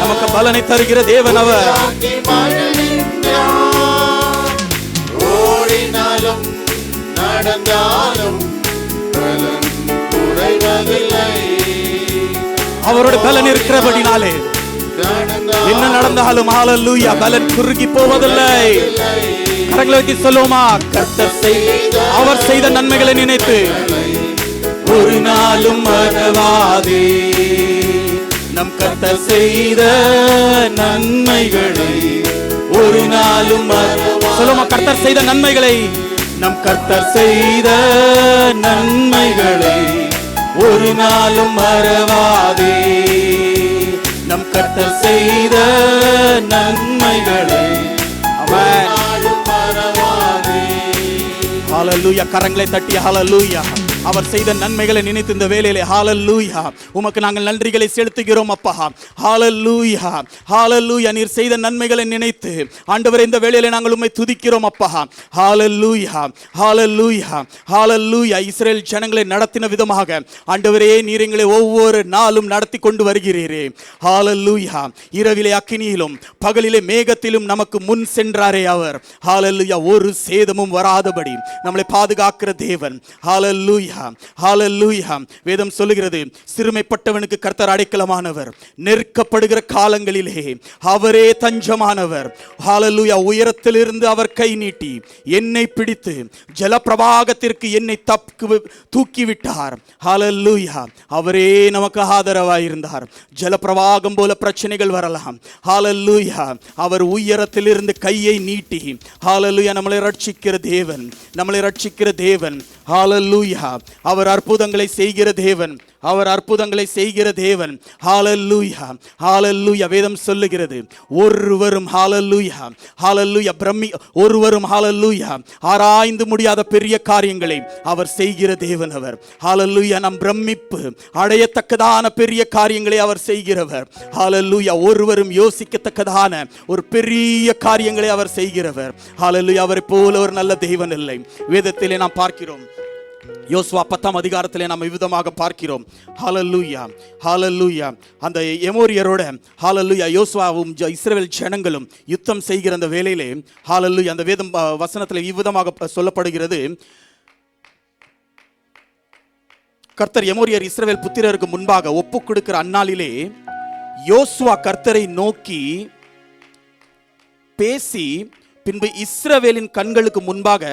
நமக்கு பலனை தருகிற தேவன் அவர். ஓடினாலும் நடந்தாலும் பலன் குறைவதில்லை. அவரோட பலன் இருக்கிறபடினாலே என்ன நடந்தாலும் ஹல்லேலூயா பலன் குறுகி போவதில்லை. கரங்களை வைத்து சொல்லுவோமா? அவர் செய்த நன்மைகளை நினைத்து ஒரு நாளும் மறவாதே. நம் கர்த்தர் செய்த நன்மைகளை ஒரு நாளும் மறவாதே. சொல்லுமா? கர்த்தர் செய்த நன்மைகளை, நம் கர்த்தர் செய்த நன்மைகளை ஒரு நாளும் மறவாதே. நம் கர்த்தர் செய்த நன்மைகளை ஆமென். மறவாதே. ஹல்லேலூயா. கரங்களை தட்டி ஹல்லேலூயா. அவர் செய்த நன்மைகளை நினைத்து இந்த வேளையிலே ஹல்லேலூயா உமக்கு நாங்கள் நன்றிகளை செலுத்துகிறோம் அப்பா. ஹல்லேலூயா ஹல்லேலூயா. நீர் செய்த நன்மைகளை நினைத்து ஆண்டவரே இந்த வேளையிலே நாங்கள் உம்மை துதிக்கிறோம் அப்பா. ஹல்லேலூயா ஹல்லேலூயா ஹல்லேலூயா. இஸ்ரவேல் ஜனங்களை நடத்தின விதமாக ஆண்டவரே நீர் எங்களை ஒவ்வொரு நாளும் நடத்தி கொண்டு வருகிறீரே. ஹல்லேலூயா. இரவிலே அக்கினியிலும் பகலிலே மேகத்திலும் நமக்கு முன் சென்றாரே அவர். ஹல்லேலூயா. ஒரு சேதமும் வராதபடி நம்மளை பாதுகாக்கிற தேவன். ஹல்லேலூயா ஹல்லேலூயா. வேதம் சொல்லுகிறது, சிறுமைப்பட்டவனுக்கு கர்த்தர் அடைக்கலமானவர், நெருக்கப்படுகிற காலங்களிலே அவரே தஞ்சமானவர். ஹல்லேலூயா. உயரத்திலிருந்து அவர் கை நீட்டி என்னை பிடித்து ஜலப்பிரவாகத்திற்கு என்னை தூக்கிவிட்டார். ஹல்லேலூயா. அவரே நமக்கு ஆதரவாயிருந்தார். ஜலப்பிரவாகம் போல பிரச்சனைகள் வரலாம். ஹல்லேலூயா. அவர் உயரத்திலிருந்து கையை நீட்டி ஹல்லேலூயா நம்மளை ரட்சிக்கிற தேவன், நம்மளை ரட்சிக்கிற தேவன். ஹல்லேலூயா. அவர் அற்புதங்களை செய்கிற தேவன், அவர் அற்புதங்களை செய்கிற தேவன். ஹல்லேலூயா ஹல்லேலூயா. வேதம் சொல்லுகிறது, ஒருவரும் ஹல்லேலூயா ஹல்லேலூயா ஒருவரும் ஹல்லேலூயா ஆராய்ந்து முடியாத பெரிய காரியங்களை அவர் செய்கிற தேவன் அவர். ஹல்லேலூயா. நம் பிரமிப்பு அடையத்தக்கதான பெரிய காரியங்களை அவர் செய்கிறவர். ஹல்லேலூயா. ஒருவரும் யோசிக்கத்தக்கதான ஒரு பெரிய காரியங்களை அவர் செய்கிறவர். ஹல்லேலூயா. அவரை போல ஒரு நல்ல தேவன் இல்லை. வேதத்திலே நாம் பார்க்கிறோம். யோசுவா 10ஆம் அதிகாரத்திலே நாம் விதமாக பார்க்கிறோம். ஹல்லேலூயா ஹல்லேலூயா. அந்த எமோரியரோட ஹல்லேலூயா யோசுவாவும் இஸ்ரவேல் ஜனங்களும் யுத்தம் செய்கிற அந்த வேளையிலே ஹல்லேலூயா அந்த வேதம் வசனத்திலே இவ்விதமாக சொல்லப்படுகிறது. கர்த்தர் எமோரியர் இஸ்ரவேல் புத்திரருக்கு முன்பாக ஒப்பு கொடுக்கிற அந்நாளிலே யோசுவா கர்த்தரை நோக்கி பேசி, பின்பு இஸ்ரவேலின் கண்களுக்கு முன்பாக,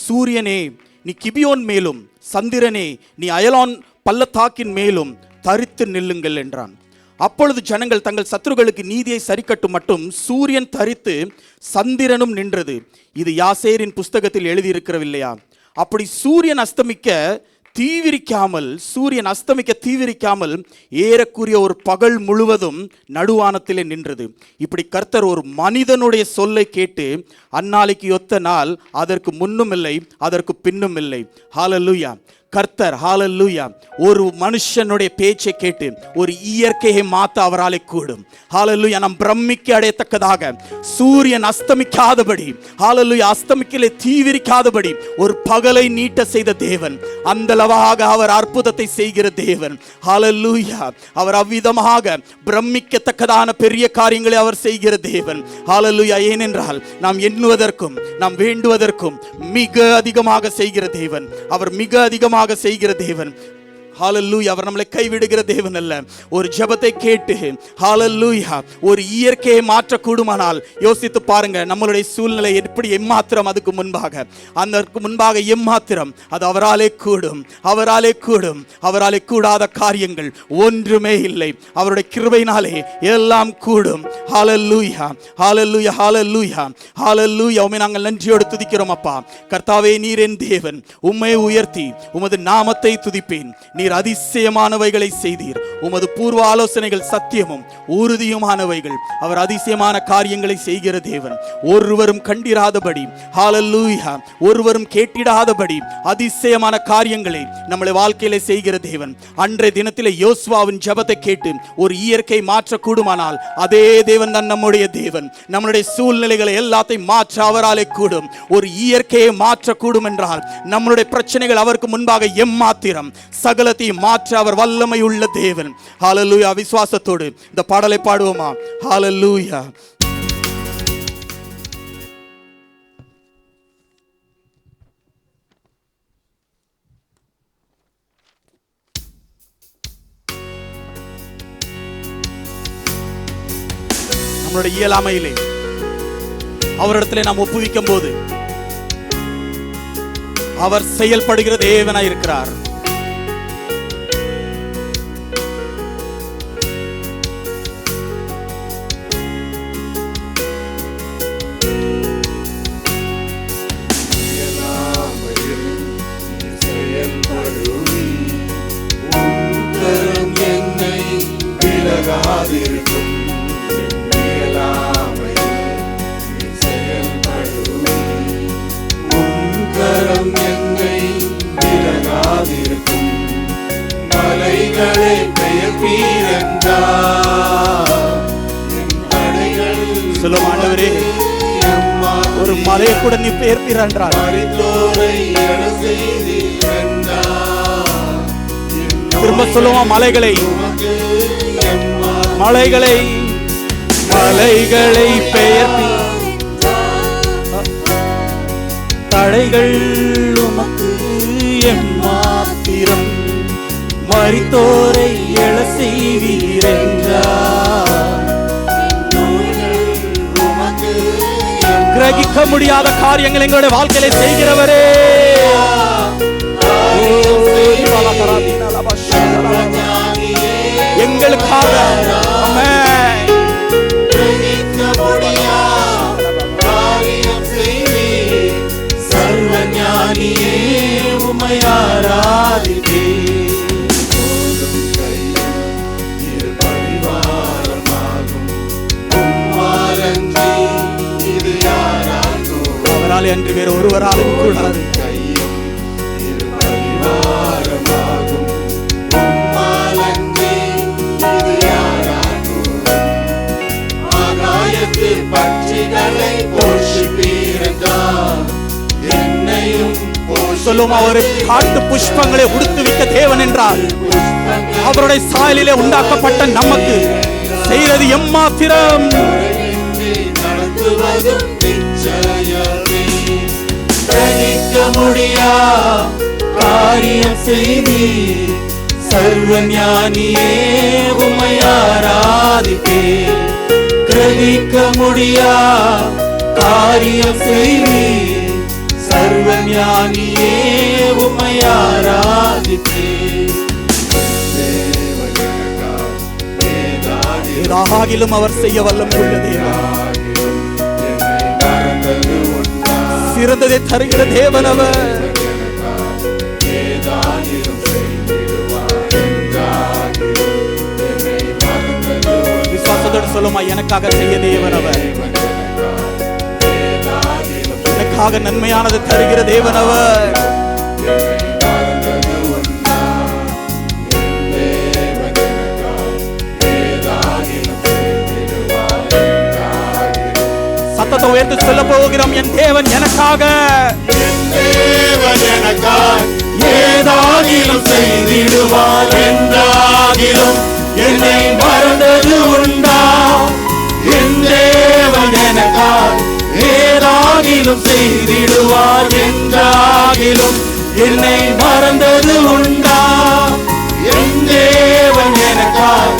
சூரியனே நீ கிபியோன் மேலும், சந்திரனே நீ அயலான் பள்ளத்தாக்கின் மேலும் தரித்து நில்லுங்கள் என்றான். அப்பொழுது ஜனங்கள் தங்கள் சத்துருக்களுக்கு நீதியை சரிக்கட்டும் மட்டும் சூரியன் தரித்து சந்திரனும் நின்றது. இது யாசேரின் புஸ்தகத்தில் எழுதியிருக்கிறவில்லையா? அப்படி சூரியன் அஸ்தமிக்க தீவிரிக்காமல் ஏறக்குரிய ஒரு பகல் முழுவதும் நடுவானத்திலே நின்றது. இப்படி கர்த்தர் ஒரு மனிதனுடைய சொல்லை கேட்டு, அந்நாளைக்கு ஒத்த நாள் அதற்கு முன்னும் இல்லை அதற்கு பின்னும் இல்லை. ஹல்லேலூயா. கர்த்தர், ஹல்லேலூயா, ஒரு மனுஷனுடைய பேச்சை கேட்டு ஒரு இயற்கையை மாற்ற அவராலே கூடும். ஹல்லேலூயா. நாம் பிரமிக்க அடையத்தக்கதாக சூரியன் அஸ்தமிக்காதபடி, ஹல்லேலூயா, அஸ்தமிக்கலை தீவிரிக்காதபடி ஒரு பகலை நீட்ட செய்த தேவன், அந்தளவாக அவர் அற்புதத்தை செய்கிற தேவன். ஹல்லேலூயா. அவர் அவ்விதமாக பிரமிக்கத்தக்கதான பெரிய காரியங்களை அவர் செய்கிற தேவன். ஹல்லேலூயா. ஏனென்றால் நாம் எண்ணுவதற்கும் நாம் வேண்டுவதற்கும் மிக அதிகமாக செய்கிற தேவன். அவர் மிக அதிகமாக செய்கிற தேவன். ஹல்லேலூயா. அவர் நம்மளை கைவிடுகிற தேவன் அல்ல. ஒரு ஜெபத்தை கேட்டு, ஹல்லேலூயா, ஒரு இயற்கையை மாற்றக்கூடுமானால் யோசித்து பாருங்க, நம்மளுடைய சூழ்நிலை எப்படி எம்மாத்திரம் அதற்கு முன்பாக எம்மாத்திரம் அது அவராலே கூடும். அவராலே கூடாத காரியங்கள் ஒன்றுமே இல்லை. அவருடைய கிருபையினாலே எல்லாம் கூடும். ஹல்லேலூயா, ஹல்லேலூயா, ஹல்லேலூயா, ஹல்லேலூயா. உம்மை நாங்கள் நன்றியோடு துதிக்கிறோம் அப்பா. கர்த்தாவே, நீர் என் தேவன். உம்மை உயர்த்தி உமது நாமத்தை துதிப்பேன். நீர் அதிசயமானவைகளை செய்தீர். உமது பூர்வ ஆலோசனைகள் சத்தியமும் உறுதியுமானவைகள். அவர் அதிசயமான காரியங்களை செய்கிற தேவன். ஒருவரும் கண்டிராதபடி, ஹல்லேலூயா, ஒருவரும் கேட்டிடாதபடி அதிசயமான காரியங்களை நம்முடைய வாழ்க்கையில செய்கிற தேவன். அன்றைய தினத்திலே யோசுவாவின் ஜெபத்தை கேட்டு ஒரு இயற்கை மாற்றக்கூடுமானால் அதே தேவன் தான் நம்முடைய தேவன். நம்முடைய சூழ்நிலைகளை எல்லாத்தையும் மாற்ற அவராலே கூடும். ஒரு இயற்கையை மாற்றக்கூடும் என்றால் நம்மளுடைய பிரச்சனைகள் அவருக்கு முன்பாக எம்மாத்திரம், சகலத்தையும் மாற்ற அவர் வல்லமை உள்ள தேவன். ஹல்லேலூயா. விசுவாசத்தோடு இந்த பாடலை பாடுவோமா? ஹல்லேலூயா. நம்மளுடைய இயலாமையிலே அவரிடத்திலே நாம் ஒப்புவிக்கும் போது அவர் செயல்படுகிற தேவனாய் இருக்கிறார். ஆண்டவரே, ஒரு மலையை கூட நீ பெயர்ப்பீர் என்றார். திரும்ப சொல்லுவோம், மலைகளை பெயர்ப்பி, தடைகள் உமக்கு எம்மாத்திரம், மரித்தோரை எழ செய்வீரென்றார். கிரகிக்க முடியாத காரியங்கள் எங்களுடைய வாழ்க்கையில செய்கிறவரே, எங்களுக்காக சர்வஞானியே உம்மை ஆராதிப்பேன். அவரால் என்று வேறு ஒருவராலும் கூடாது. சொல்லும், அவரை காட்டு புஷ்பங்களை உடுத்துவிக்க தேவன் என்றால் அவருடைய சாயலிலே உண்டாக்கப்பட்ட நமக்கு செய்வது எம்மாத்திரம். காரியம் செய்தீர். சர்வ ஞானியே உம்மை ஆராதிப்பேன். கிரகிக்க முடியா காரியம் செய்தீர். சர்வ ஞானியே உம்மை ஆராதிப்பேன். ஏதாகிலும் அவர் செய்ய வல்லமை உள்ள தேவன். சிறந்ததை தருகிற தேவன் அவர். விசுவாசத்தோடு சொல்லுமா, எனக்காக செய்ய தேவன் அவர். எனக்காக நன்மையானது தருகிற தேவன் அவர். சத்தத்தை உயர்த்தி சொல்ல போகிறோம், என் தேவன் எனக்காக, ஏதாகிலும் செய்திடுவார். என்றாகிலும் என்னை மறந்தது உண்டா? என் தேவன் எனக்காக ஏதாகிலும் செய்திடுவார். என்றாகிலும் என்னை மறந்தது உண்டா? என் தேவன் எனக்காக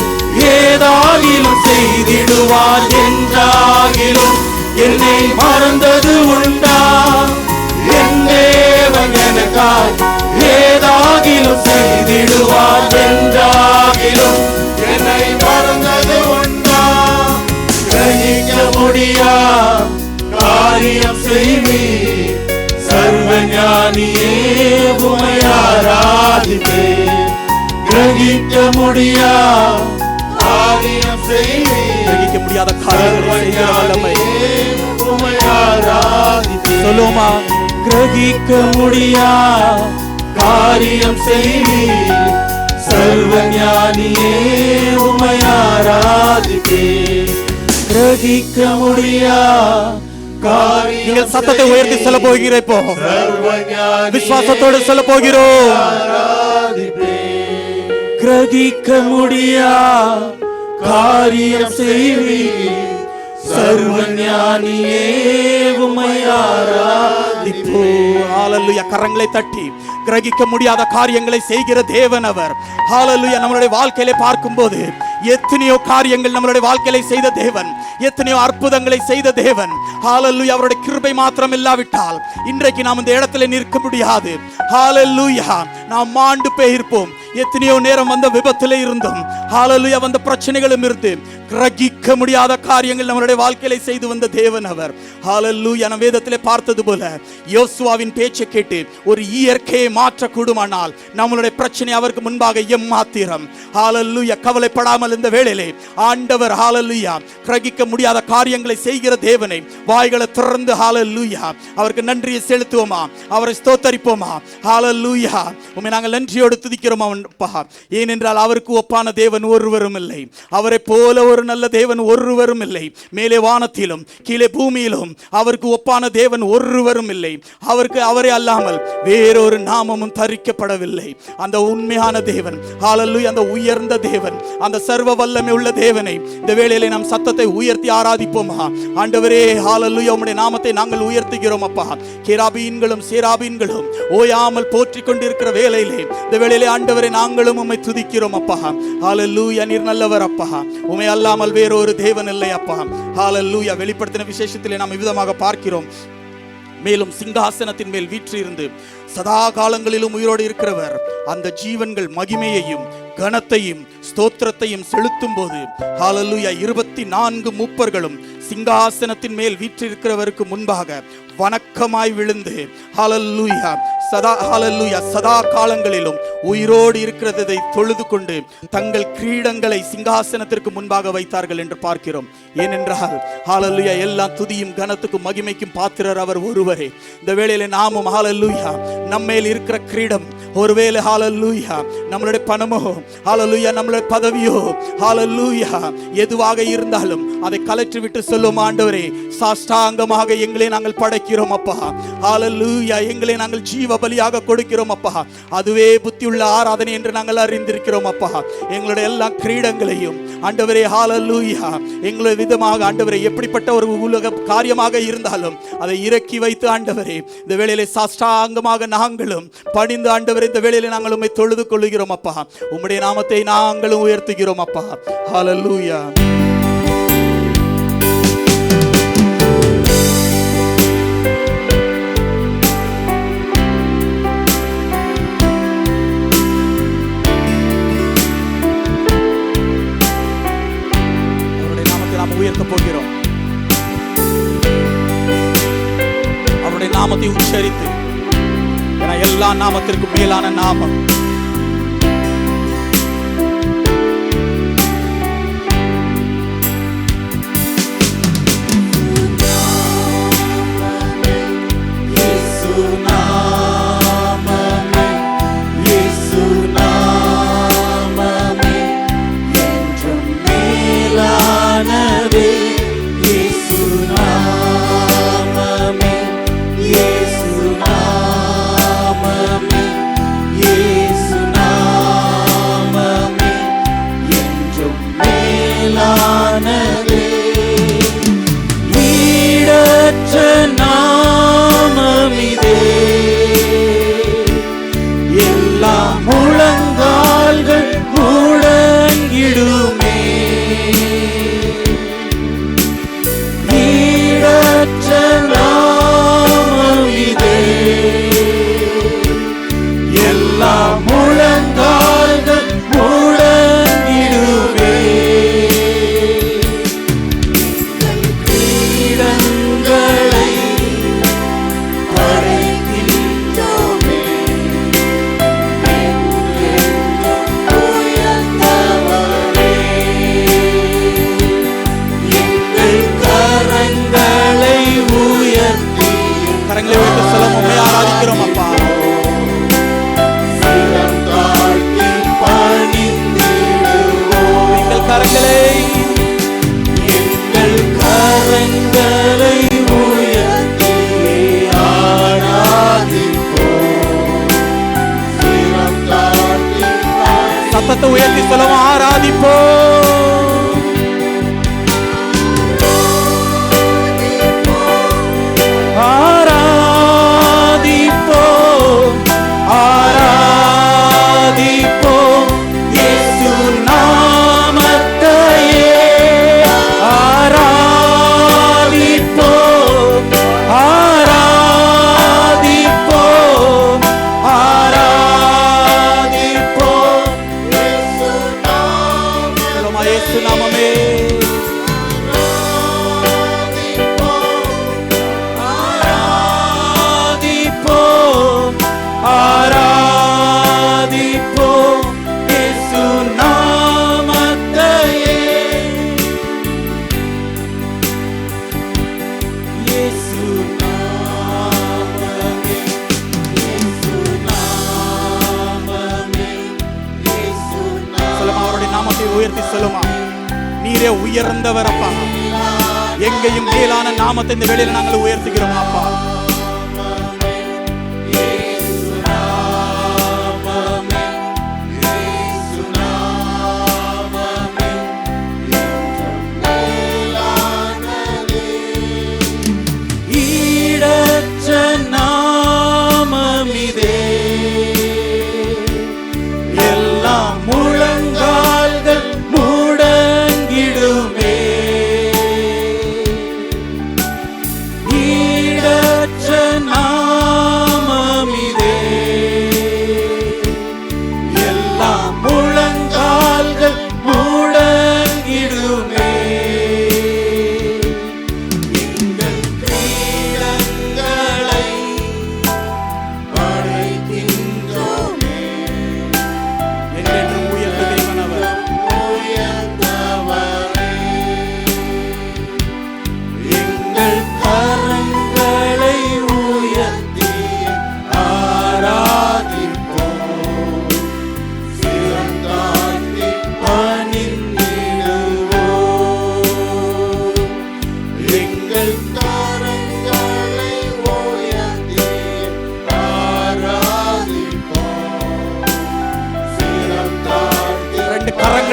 ஏதாகிலும் செய்திடுவார். என்றாகிலும் என்னை மறந்தது உண்டா? என் தேவன் எனக்காய் ஏதாகிலும் செய்திடுவார். என்றாகிலும் என்னை மறந்தது உண்டா? கிரகிக்க முடியா காரியம் செய்வீர். சர்வ ஞானியே உம்மை ஆராதிப்பேன். கிரகிக்க முடியா காரியம் செய்வீர். கிரகிக்க முடியாத காரியங்களை செய்கிற வல்லமை. சொல்லுமா, கிரகிக்க முடியா காரியம் செய்வீர். சர்வ ஞானியே உம்மை ஆராதிப்பேன். கிரகிக்க முடியா காரியம். நீங்கள் சத்தத்தை உயர்த்தி சொல்ல போகிறீர்கள். இப்போ விசுவாசத்தோடு சொல்ல போகிறோம், கிரகிக்க முடியா காரியம் செய்வீர். சர்வ ஞானியே உம்மை ஆராதிப்பேன். ஹalleluya. கரங்களை தட்டி கிரகிக்க முடியாத காரியங்களை செய்கிற தேவன் அவர். ஹalleluya. நம்மளுடைய வாழ்க்கையிலே பார்க்கும்போது எத்தனையோ காரியங்கள் நம்மளுடைய வாழ்க்கையிலே செய்த தேவன், எத்தனையோ அற்புதங்களை செய்த தேவன். ஹalleluya. அவருடைய கிருபை மாத்திரம் இல்லாவிட்டால் இன்றைக்கு நாம் இந்த இடத்துல நிற்க முடியாது. ஹalleluya. நாம் மாண்டு போயிருப்போம். எத்தனையோ நேரம் வந்த விபத்திலே இருந்தோம். ஹalleluya. வந்த பிரச்சனைகளும் இருந்து கிரகிக்க முடியாத காரியங்கள் நம்மளுடைய வாழ்க்கையிலே செய்து வந்த தேவன் அவர். ஹalleluya. நாம் வேதத்திலே பார்த்தது போல யோசுவாவின் பேச்சை கேட்டு ஒரு இயற்கையை மாற்றக்கூடுமானால் நம்மளுடைய பிரச்சனை அவருக்கு முன்பாக எம்மாத்திரம். ஹalleluya. கவலைப்படாமல் இந்த வேளையிலே ஆண்டவர் ஹalleluya கிரகிக்க முடியாத காரியங்களை செய்கிற தேவனை வாய்களை திறந்து ஹalleluya அவருக்கு நன்றியை செலுத்துவோமா, அவரை ஸ்தோத்தரிப்போமா. ஹalleluya. உம்மை நாங்கள் நன்றியோடு துதிக்கிறோம் அப்பா. ஏனென்றால் அவருக்கு ஒப்பான தேவன் ஒருவரும் இல்லை. அவரை போல ஒரு நல்ல தேவன் ஒருவரும் இல்லை. மேலே வானத்திலும் கீழே பூமியிலும் அவருக்கு ஒப்பான தேவன் ஒருவரும் இல்லை. அவரை அல்லாமல் வேறொரு நாமமும் தரிக்கப்படவில்லை. அந்த உண்மையான தேவன் ஹalleluya, அந்த உயர்ந்த தேவன், அந்த சர்வ வல்லமை உள்ள தேவனை இந்த வேளையிலே நாம் சத்தத்தை உயர்த்தி ஆராதிப்போமா. ஆண்டவரே ஹalleluya, உம்முடைய நாமத்தை நாங்கள் உயர்த்துகிறோம் அப்பா. கேராபீன்களும் சேராபீன்களும் ஓயாமல் போற்றிக் கொண்டிருக்கிற வேளையிலே இந்த வேளையிலே ஆண்டவரே நாங்களும் உம்மை துதிக்கிறோம் அப்பா. ஹalleluya. நீர் நல்லவர் அப்பா. உம்மை அல்லாமல் வேறொரு தேவன் இல்லை அப்பா. ஹalleluya. வெளிப்படுத்தின விசேஷத்திலே நாம் விதமாக பார்க்கிறோம். மேலும் சிங்காசனத்தின் மேல் வீற்றிருந்து சதா காலங்களிலும் உயிரோடு இருக்கிறவர் அந்த ஜீவன்கள் மகிமையையும் கனத்தையும் ஸ்தோத்திரத்தையும் செலுத்தும் போது ஹalleluya 24 மூப்பர்களும் சிங்காசனத்தின் மேல் வீற்றிருக்கிறவருக்கு முன்பாக வணக்கமாய் விழுந்து ஹalleluya சதா காலங்களிலும் உயிரோடு இருக்கிறதை தொழுது கொண்டு தங்கள் கிரீடங்களை சிங்காசனத்திற்கு முன்பாக வைத்தார்கள் என்று பார்க்கிறோம். ஏனென்றால் ஹalleluya எல்லா துதியும் கனத்துக்கும் மகிமைக்கும் பாத்திரர் அவர் ஒருவரே. இந்த வேளையிலே நாமும் ஹalleluya நம்மேல் இருக்கிற கிரீடம் ஒருவேளை ஹalleluya நம்மளுடைய பணமோ ஹalleluya நம்மளுடைய பதவியோ ஹalleluya எதுவாக இருந்தாலும் அதை கலற்றி விட்டு சொல்லும் ஆண்டவரே, சாஷ்டாங்கமாக எங்களை நாங்கள் படைக்கிறோம் அப்பா. ஹalleluya எங்களை நாங்கள் ஜீவ பலியாக கொடுக்கிறோம் அப்பா. அதுவே புத்தியுள்ள ஆராதனை என்று நாங்கள் அறிந்திருக்கிறோம் அப்பா. எங்களுடைய எல்லா கிரீடங்களையும் ஆண்டவரே ஹalleluya எங்களுடைய விதமாக ஆண்டவரே எப்படிப்பட்ட ஒரு உலக காரியமாக இருந்தாலும் அதை இறக்கி வைத்து ஆண்டவரே இந்த வேளையிலே சாஷ்டாங்கமாக நாங்களும் பணிந்து ஆண்டவரே இந்த வேளையிலே நாங்கள் உம்மை தொழுது கொள்ளுகிறோம் அப்பா. உம்முடைய நாமத்தை நாங்களும் உயர்த்துகிறோம் அப்பா. ஹalleluya. உயர்த்த போகிறோம். அவருடைய நாமத்தை உச்சரித்து, என எல்லா நாமத்திற்கும் மேலான நாமம் சத்தத்தை உயர்த்தி சொல்லுவோம், ஆராதிப்போம். ஆராதிப்போம், ஆராதிப்போம் இயேசு நாமத்தையே. ஆராதிப்போம், ஆராதிப்போம், ஆராதிப்போம் இயேசு நாமமே. ஆராதிப்போம் இயேசு நாமத்தையே. இயேசு நாமமே, இயேசு நாமமே, இயேசு நாமமே. சொல்லுமா, அவருடைய நாமத்தை உயர்த்தி சொல்லுமா. நீரே உயர்ந்தவர் அப்பா. எங்கேயும் மேலான நாமத்தை இந்த வேளையில நாங்கள் உயர்த்துகிறோம் அப்பா.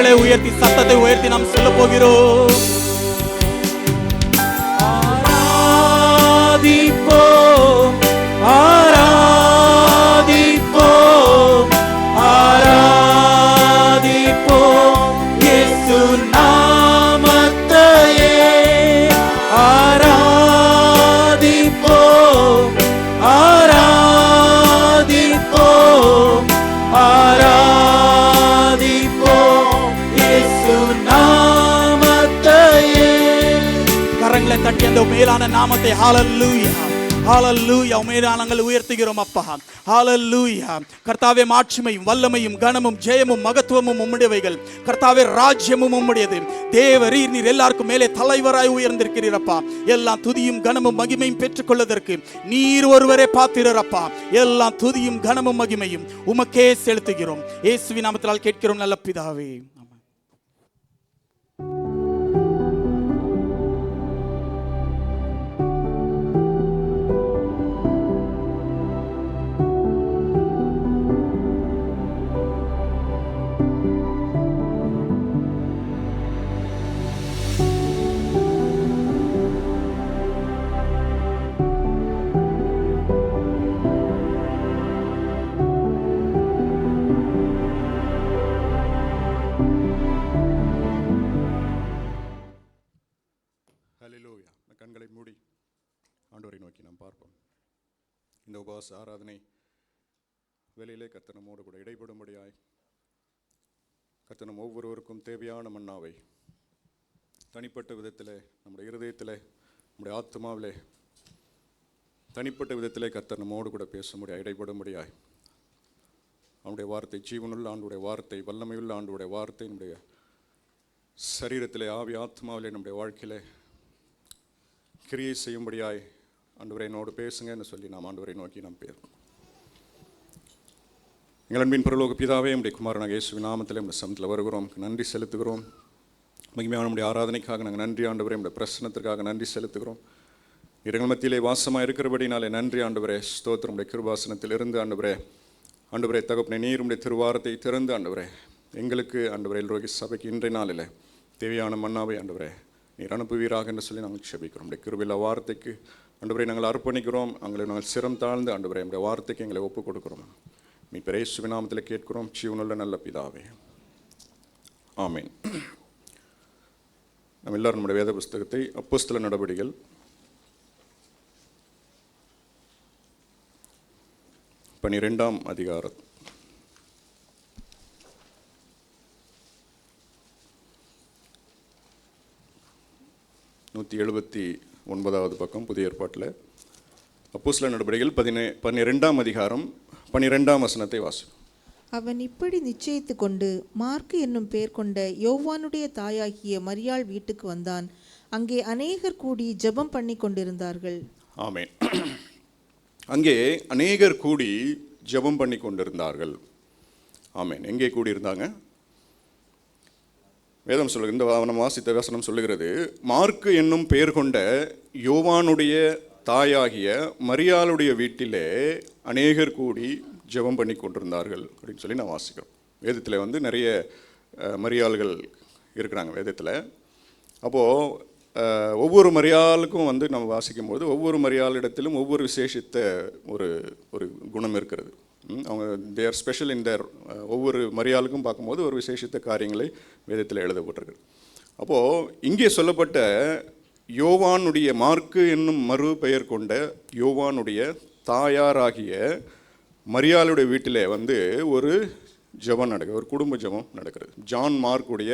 கரங்களை உயர்த்தி சத்தத்தை உயர்த்தி நாம் சொல்ல போகிறோம். ஆராதிப்போம், ஆராதிப்போம், ஆராதிப்போம் இயேசு நாமத்தையே. ஆராதிப்போம், ஆராதிப்போம், ஆராதிப்போம் இயேசு நாமத்தையே. கரங்களை தட்டி அந்த மேலான நாமத்தை ஹalleluya ஹalleluya உம்மையானங்கள் உயர்த்துகிறோம் அப்பா. ஹalleluya. கர்த்தாவே, மாட்சிமையும் வல்லமையும் கனமும் ஜெயமும் மகத்துவமும் உம்முடையவைகள். கர்த்தாவே, ராஜ்யமும் உம்முடையது. தேவரீர் நீர் எல்லாருக்கும் மேலே தலைவராய் உயர்ந்திருக்கிறீரப்பா. எல்லாம் துதியும் கனமும் மகிமையும் பெற்றுக்கொள்வதற்கு நீர் ஒருவரே பாத்திரரப்பா. எல்லாம் துதியும் கனமும் மகிமையும் உமக்கே செலுத்துகிறோம். இயேசுவின் நாமத்தினால் கேட்கிறோம் நல்ல பிதாவே. ஹல்லேலூயா. கண்களை மூடி ஆண்டவரை நோக்கி நாம் பார்ப்போம். இந்த உபவாச ஆராதனை வெளியிலே கர்த்தர் நம்மோடு கூட இடைப்படும்படியாய் கர்த்தர் நம் ஒவ்வொருவருக்கும் தேவையான மன்னாவை தனிப்பட்ட விதத்திலே, நம்முடைய இருதயத்திலே, நம்முடைய ஆத்மாவிலே தனிப்பட்ட விதத்திலே கர்த்தர் நம்மோடு கூட பேச முடியாது, இடைப்படும்படியாய் அவனுடைய வார்த்தை, ஜீவனுள்ள ஆண்டுடைய வார்த்தை, வல்லமையுள்ள ஆண்டுடைய வார்த்தை நம்முடைய சரீரத்திலே, ஆவி ஆத்மாவிலே, நம்முடைய வாழ்க்கையிலே கிரியை செய்யும்படியாய் ஆண்டவரை என்னோடு பேசுங்கன்னு சொல்லி நாம் ஆண்டவரை நோக்கி நாம் பேசுவோம். எங்கள் அன்பின் பரலோக பிதாவே, நம்முடைய குமாரனாக இயேசுவின் நாமத்திலே நம்முடைய சமத்தில் வருகிறோம், நன்றி செலுத்துகிறோம். மகிமையான நம்முடைய ஆராதனைக்காக நாங்கள் நன்றி ஆண்டவரே, நம்முடைய பிரசனத்திற்காக நன்றி செலுத்துகிறோம். எங்கள் மத்தியிலே வாசமாக இருக்கிறபடினாலே நன்றி ஆண்டவரே. ஸ்தோத்திரம். நம்முடைய கிருபாசனத்தில் இருந்து ஆண்டவரே, ஆண்டவரே தகப்பனை நீர் உடைய திருவாரத்தை திறந்து ஆண்டவரே எங்களுக்கு ஆண்டவரே எல்ரோகி சபைக்கு இன்றைய நாளில் தேவையான மன்னாவை ஆண்டவரே நீர் அனுப்புவீராக என்று சொல்லி நாங்கள் செபிக்கிறோம். நம்முடைய கிருபையில்லா வார்த்தைக்கு ஆண்டவரை நாங்கள் அர்ப்பணிக்கிறோம். நாங்கள் சிரம் தாழ்ந்து ஆண்டவரே நம்முடைய வார்த்தைக்கு எங்களை ஒப்புக் கொடுக்கிறோம். மீட்பர் இயேசுவின் நாமத்தில் கேட்கிறோம் ஜீவனுள்ள நல்ல பிதாவே, ஆமேன். நம்ம எல்லாரும் நம்முடைய வேத புஸ்தகத்தை அப்போஸ்தல நடவடிக்கைகள் 12ஆம் அதிகாரம் 179வது பக்கம், புதிய ஏற்பாட்டில் அப்போஸ்தல நடவடிக்கைகள் 12ஆம் அதிகாரம் 12ஆம் வசனத்தை வாசிப்போம். அவன் இப்படி நிச்சயித்து கொண்டு மார்க்கு என்னும் பெயர் கொண்ட யோவானுடைய தாயாகிய மரியாள் வீட்டுக்கு வந்தான். அங்கே அநேகர் கூடி ஜெபம் பண்ணி கொண்டிருந்தார்கள். ஆமென். அங்கே அநேகர் கூடி ஜெபம் பண்ணி கொண்டிருந்தார்கள். ஆமென். எங்கே கூடியிருந்தாங்க? வேதம் சொல்லுகிறது, இந்த நம்ம வாசித்த வசனம் சொல்லுகிறது, மார்க்கு என்னும் பெயர் கொண்ட யோவானுடைய தாயாகிய மரியாளுடைய வீட்டிலே அநேகர் கூடி ஜெபம் பண்ணி கொண்டிருந்தார்கள் அப்படின்னு சொல்லி நான் வாசிக்கிறோம். வேதத்தில் நிறைய மரியாள்கள் இருக்கிறாங்க வேதத்தில். அப்போது ஒவ்வொரு மரியாளுக்கும் நம்ம வாசிக்கும் போது ஒவ்வொரு மரியாளிடத்திலும் ஒவ்வொரு விசேஷித்த ஒரு குணம் இருக்கிறது. அவங்க தேர் ஸ்பெஷல் இன் தேர், ஒவ்வொரு மரியாளுக்கும் பார்க்கும்போது ஒரு விசேஷித்த காரியங்களை வேதத்தில் எழுதப்பட்டிருக்கு. அப்போது இங்கே சொல்லப்பட்ட யோவானுடைய, மார்க்கு என்னும் மறு பெயர் கொண்ட யோவானுடைய தாயாராகிய மரியாளுடைய வீட்டிலே ஒரு ஜெபம் நடக்குது, ஒரு குடும்ப ஜெபம் நடக்கிறது. ஜான் மார்க்குடைய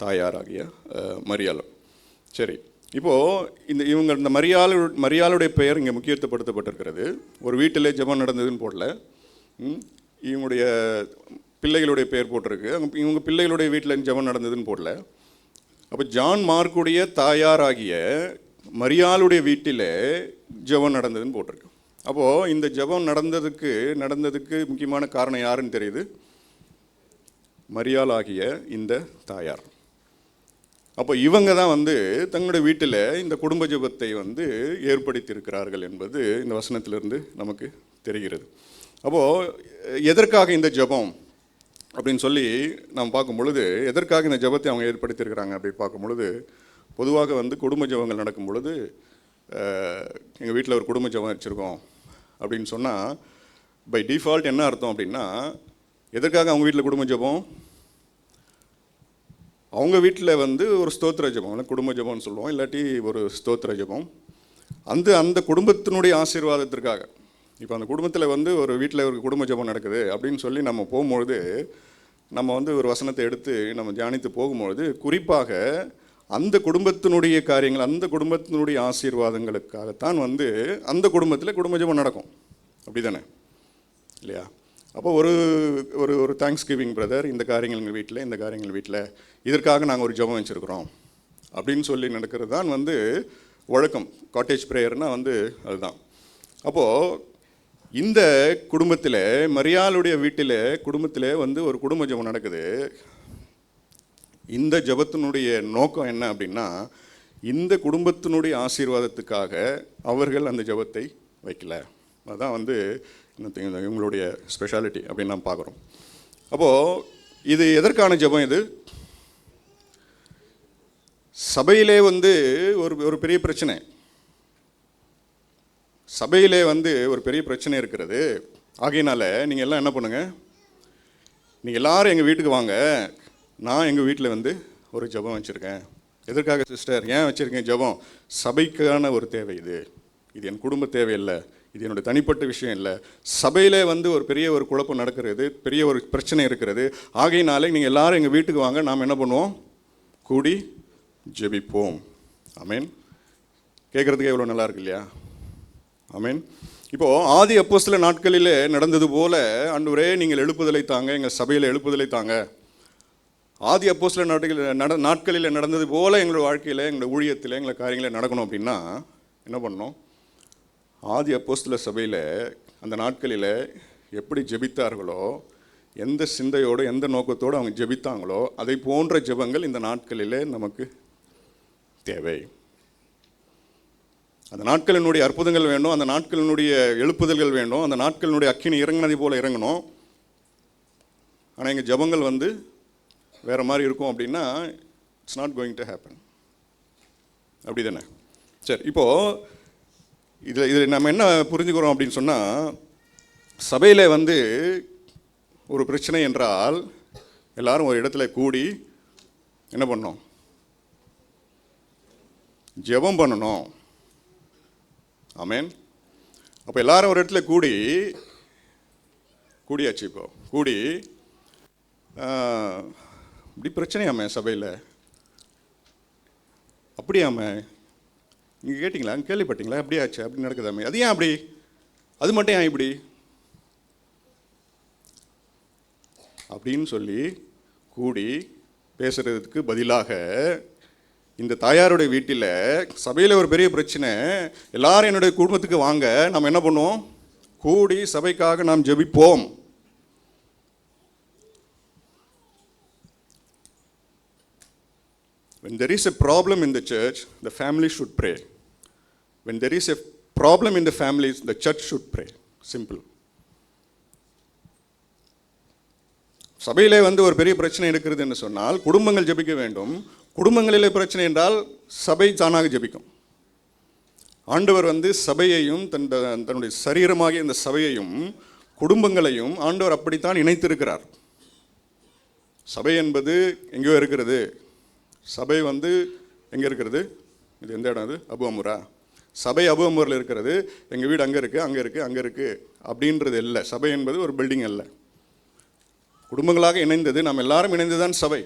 தாயாராகிய மரியாள். சரி, இப்போது இந்த மரியாளுடைய பெயர் இங்கே முக்கியத்துவப்படுத்தப்பட்டிருக்கிறது. ஒரு வீட்டில் ஜெபம் நடந்ததுன்னு போடல, இவங்களுடைய பிள்ளைகளுடைய பெயர் போட்டிருக்கு. இவங்க பிள்ளைகளுடைய வீட்டில் ஜெபம் நடந்ததுன்னு போடல. அப்போ ஜான் மார்க்குடைய தாயாராகிய மரியாளுடைய வீட்டில் ஜெபம் நடந்ததுன்னு போட்டிருக்கு. அப்போது இந்த ஜெபம் நடந்ததுக்கு முக்கியமான காரணம் யாருன்னு தெரியுது? மரியாள் ஆகிய இந்த தாயார். அப்போ இவங்க தான் தங்களுடைய வீட்டில் இந்த குடும்ப ஜெபத்தை ஏற்படுத்தியிருக்கிறார்கள் என்பது இந்த வசனத்திலிருந்து நமக்கு தெரிகிறது. அப்போது எதற்காக இந்த ஜெபம் அப்படின்னு சொல்லி நாம் பார்க்கும் பொழுது எதற்காக இந்த ஜெபத்தை அவங்க ஏற்படுத்தியிருக்கிறாங்க அப்படின்னு பார்க்கும் பொழுது, பொதுவாக வந்து குடும்ப ஜெபங்கள் நடக்கும் பொழுது எங்கள் வீட்டில் ஒரு குடும்ப ஜெபம் வச்சுருக்கோம் அப்படின்னு சொன்னால் பை டிஃபால்ட் என்ன அர்த்தம் அப்படின்னா, எதற்காக அவங்க வீட்டில் குடும்ப ஜெபம்? அவங்க வீட்டில் வந்து ஒரு ஸ்தோத்திர ஜெபம், குடும்ப ஜெபம்னு சொல்லுவோம், இல்லாட்டி ஒரு ஸ்தோத்திர ஜெபம், அந்த குடும்பத்தினுடைய ஆசீர்வாதத்திற்காக. இப்போ அந்த குடும்பத்தில் வந்து ஒரு வீட்டில் ஒரு குடும்ப ஜெபம் நடக்குது அப்படின்னு சொல்லி நம்ம போகும்பொழுது, நம்ம வந்து ஒரு வசனத்தை எடுத்து நம்ம தியானித்து போகும்பொழுது, குறிப்பாக அந்த குடும்பத்தினுடைய காரியங்கள், அந்த குடும்பத்தினுடைய ஆசீர்வாதங்களுக்காகத்தான் வந்து அந்த குடும்பத்தில் குடும்ப ஜெபம் நடக்கும். அப்படி தானே இல்லையா? அப்போ ஒரு ஒரு ஒரு தேங்க்ஸ் கிவிங் பிரதர், இந்த காரியங்கள் எங்கள் வீட்டில், இந்த காரியங்கள் வீட்டில், இதற்காக நாங்கள் ஒரு ஜெபம் வச்சுருக்குறோம் அப்படின்னு சொல்லி நடக்கிறது தான் வந்து வழக்கம். காட்டேஜ் ப்ரேயர்னால் வந்து அதுதான். அப்போது இந்த குடும்பத்தில், மரியாளுடைய வீட்டில் குடும்பத்தில் வந்து ஒரு குடும்ப ஜெபம் நடக்குது. இந்த ஜெபத்தினுடைய நோக்கம் என்ன அப்படின்னா, இந்த குடும்பத்தினுடைய ஆசீர்வாதத்துக்காக அவர்கள் அந்த ஜெபத்தை வைக்கல. அதுதான் வந்து இவங்களுடைய ஸ்பெஷாலிட்டி அப்படின்னு நாம் பார்க்குறோம். அப்போது இது எதற்கான ஜெபம்? இது சபையிலே வந்து ஒரு பெரிய பிரச்சனை, சபையிலே வந்து ஒரு பெரிய பிரச்சனை இருக்கிறது. ஆகையினால நீங்கள் எல்லாம் என்ன பண்ணுங்கள், நீங்கள் எல்லாரும் எங்கள் வீட்டுக்கு வாங்க, நான் எங்கள் வீட்டில் வந்து ஒரு ஜெபம் வச்சுருக்கேன். எதற்காக சிஸ்டர்? ஏன் வச்சுருக்கேன் ஜெபம்? சபைக்கான ஒரு தேவை இது. இது என் குடும்ப தேவை இல்லை, இது என்னுடைய தனிப்பட்ட விஷயம் இல்லை. சபையில் வந்து ஒரு பெரிய ஒரு குழப்பம் நடக்கிறது, பெரிய ஒரு பிரச்சனை இருக்கிறது. ஆகையினாலே நீங்கள் எல்லாரும் எங்கள் வீட்டுக்கு வாங்க, நாம் என்ன பண்ணுவோம்? கூடி ஜெபிப்போம். ஆமேன். கேட்குறதுக்கே எவ்வளோ நல்லா இருக்கு இல்லையா? ஆமேன். இப்போது ஆதி அப்போஸ்தல நாட்களிலே நடந்தது போல, ஆண்டவரே நீங்கள் எழுப்புதலை தாங்க, எங்கள் சபையில் எழுப்புதலை தாங்க. ஆதி அப்போஸ்தல நாட்களில் நடந்தது போல எங்களோட வாழ்க்கையில், எங்களோட ஊழியத்தில், எங்களை காரியங்களில் நடக்கணும் அப்படின்னா என்ன பண்ணணும்? ஆதி அப்போஸ்தல சபையில் அந்த நாட்களில் எப்படி ஜெபித்தார்களோ, எந்த சிந்தையோடு எந்த நோக்கத்தோடு அவங்க ஜெபித்தாங்களோ, அதை போன்ற ஜெபங்கள் இந்த நாட்களில் நமக்கு தேவை. அந்த நாட்களினுடைய அற்புதங்கள் வேண்டும், அந்த நாட்களினுடைய எழுப்புதல்கள் வேண்டும், அந்த நாட்களினுடைய அக்கினி இறங்கினதை போல் இறங்கணும். ஆனால் எங்கள் ஜெபங்கள் வந்து வேறு மாதிரி இருக்கும் அப்படின்னா it's not going to happen. அப்படி தானே? சரி, இப்போது இதில் நம்ம என்ன புரிஞ்சுக்கிறோம் அப்படின்னு சொன்னால், சபையில் வந்து ஒரு பிரச்சனை என்றால் எல்லாரும் ஒரு இடத்துல கூடி என்ன பண்ணணும்? ஜெபம் பண்ணணும். ஆமேன். அப்போ எல்லாரும் ஒரு இடத்துல கூடியாச்சு. இப்போ கூடி இப்படி பிரச்சனையாமே சபையில், அப்படியாமே, நீங்கள் கேட்டிங்களா, கேள்விப்பட்டீங்களா? அப்படியே ஆச்சு, அப்படி நடக்குதாமே, அது ஏன் அப்படி, அது மட்டும் ஏன் இப்படி அப்படின்னு சொல்லி கூடி பேசுறதுக்கு பதிலாக, இந்த தாயாருடைய வீட்டில் சபையில் ஒரு பெரிய பிரச்சனை, எல்லாரும் என்னுடைய குடும்பத்துக்கு வாங்க, நாம் என்ன பண்ணுவோம்? கூடி சபைக்காக நாம் ஜெபிப்போம். When there is a problem in the church, the family should pray. When there is a problem in the families, the church should pray. Simple. சபையிலே வந்து ஒரு பெரிய பிரச்சனை இருக்கிறது என்று சொன்னால் குடும்பங்கள் ஜெபிக்க வேண்டும். குடும்பங்களிலே பிரச்சனை என்றால் சபை தானாக ஜெபிக்கும். ஆண்டவர் வந்து சபையையும் தன்னுடைய சரீரமாகிய இந்த சபையையும் குடும்பங்களையும் ஆண்டவர் அப்படித்தான் இணைத்திருக்கிறார். சபை என்பது எங்கேயோ இருக்கிறது. சபை வந்து எங்கே இருக்கிறது? இது எந்த இடம்? அது அபுஅமூரா? சபை அபுஅமூரில் இருக்கிறது. எங்கள் வீடு அங்கே இருக்குது, அங்கே இருக்குது, அங்கே இருக்குது அப்படின்றது இல்லை. சபை என்பது ஒரு பில்டிங் அல்ல. குடும்பங்களாக இணைந்தது, நாம் எல்லாரும் இணைந்துதான் சபை.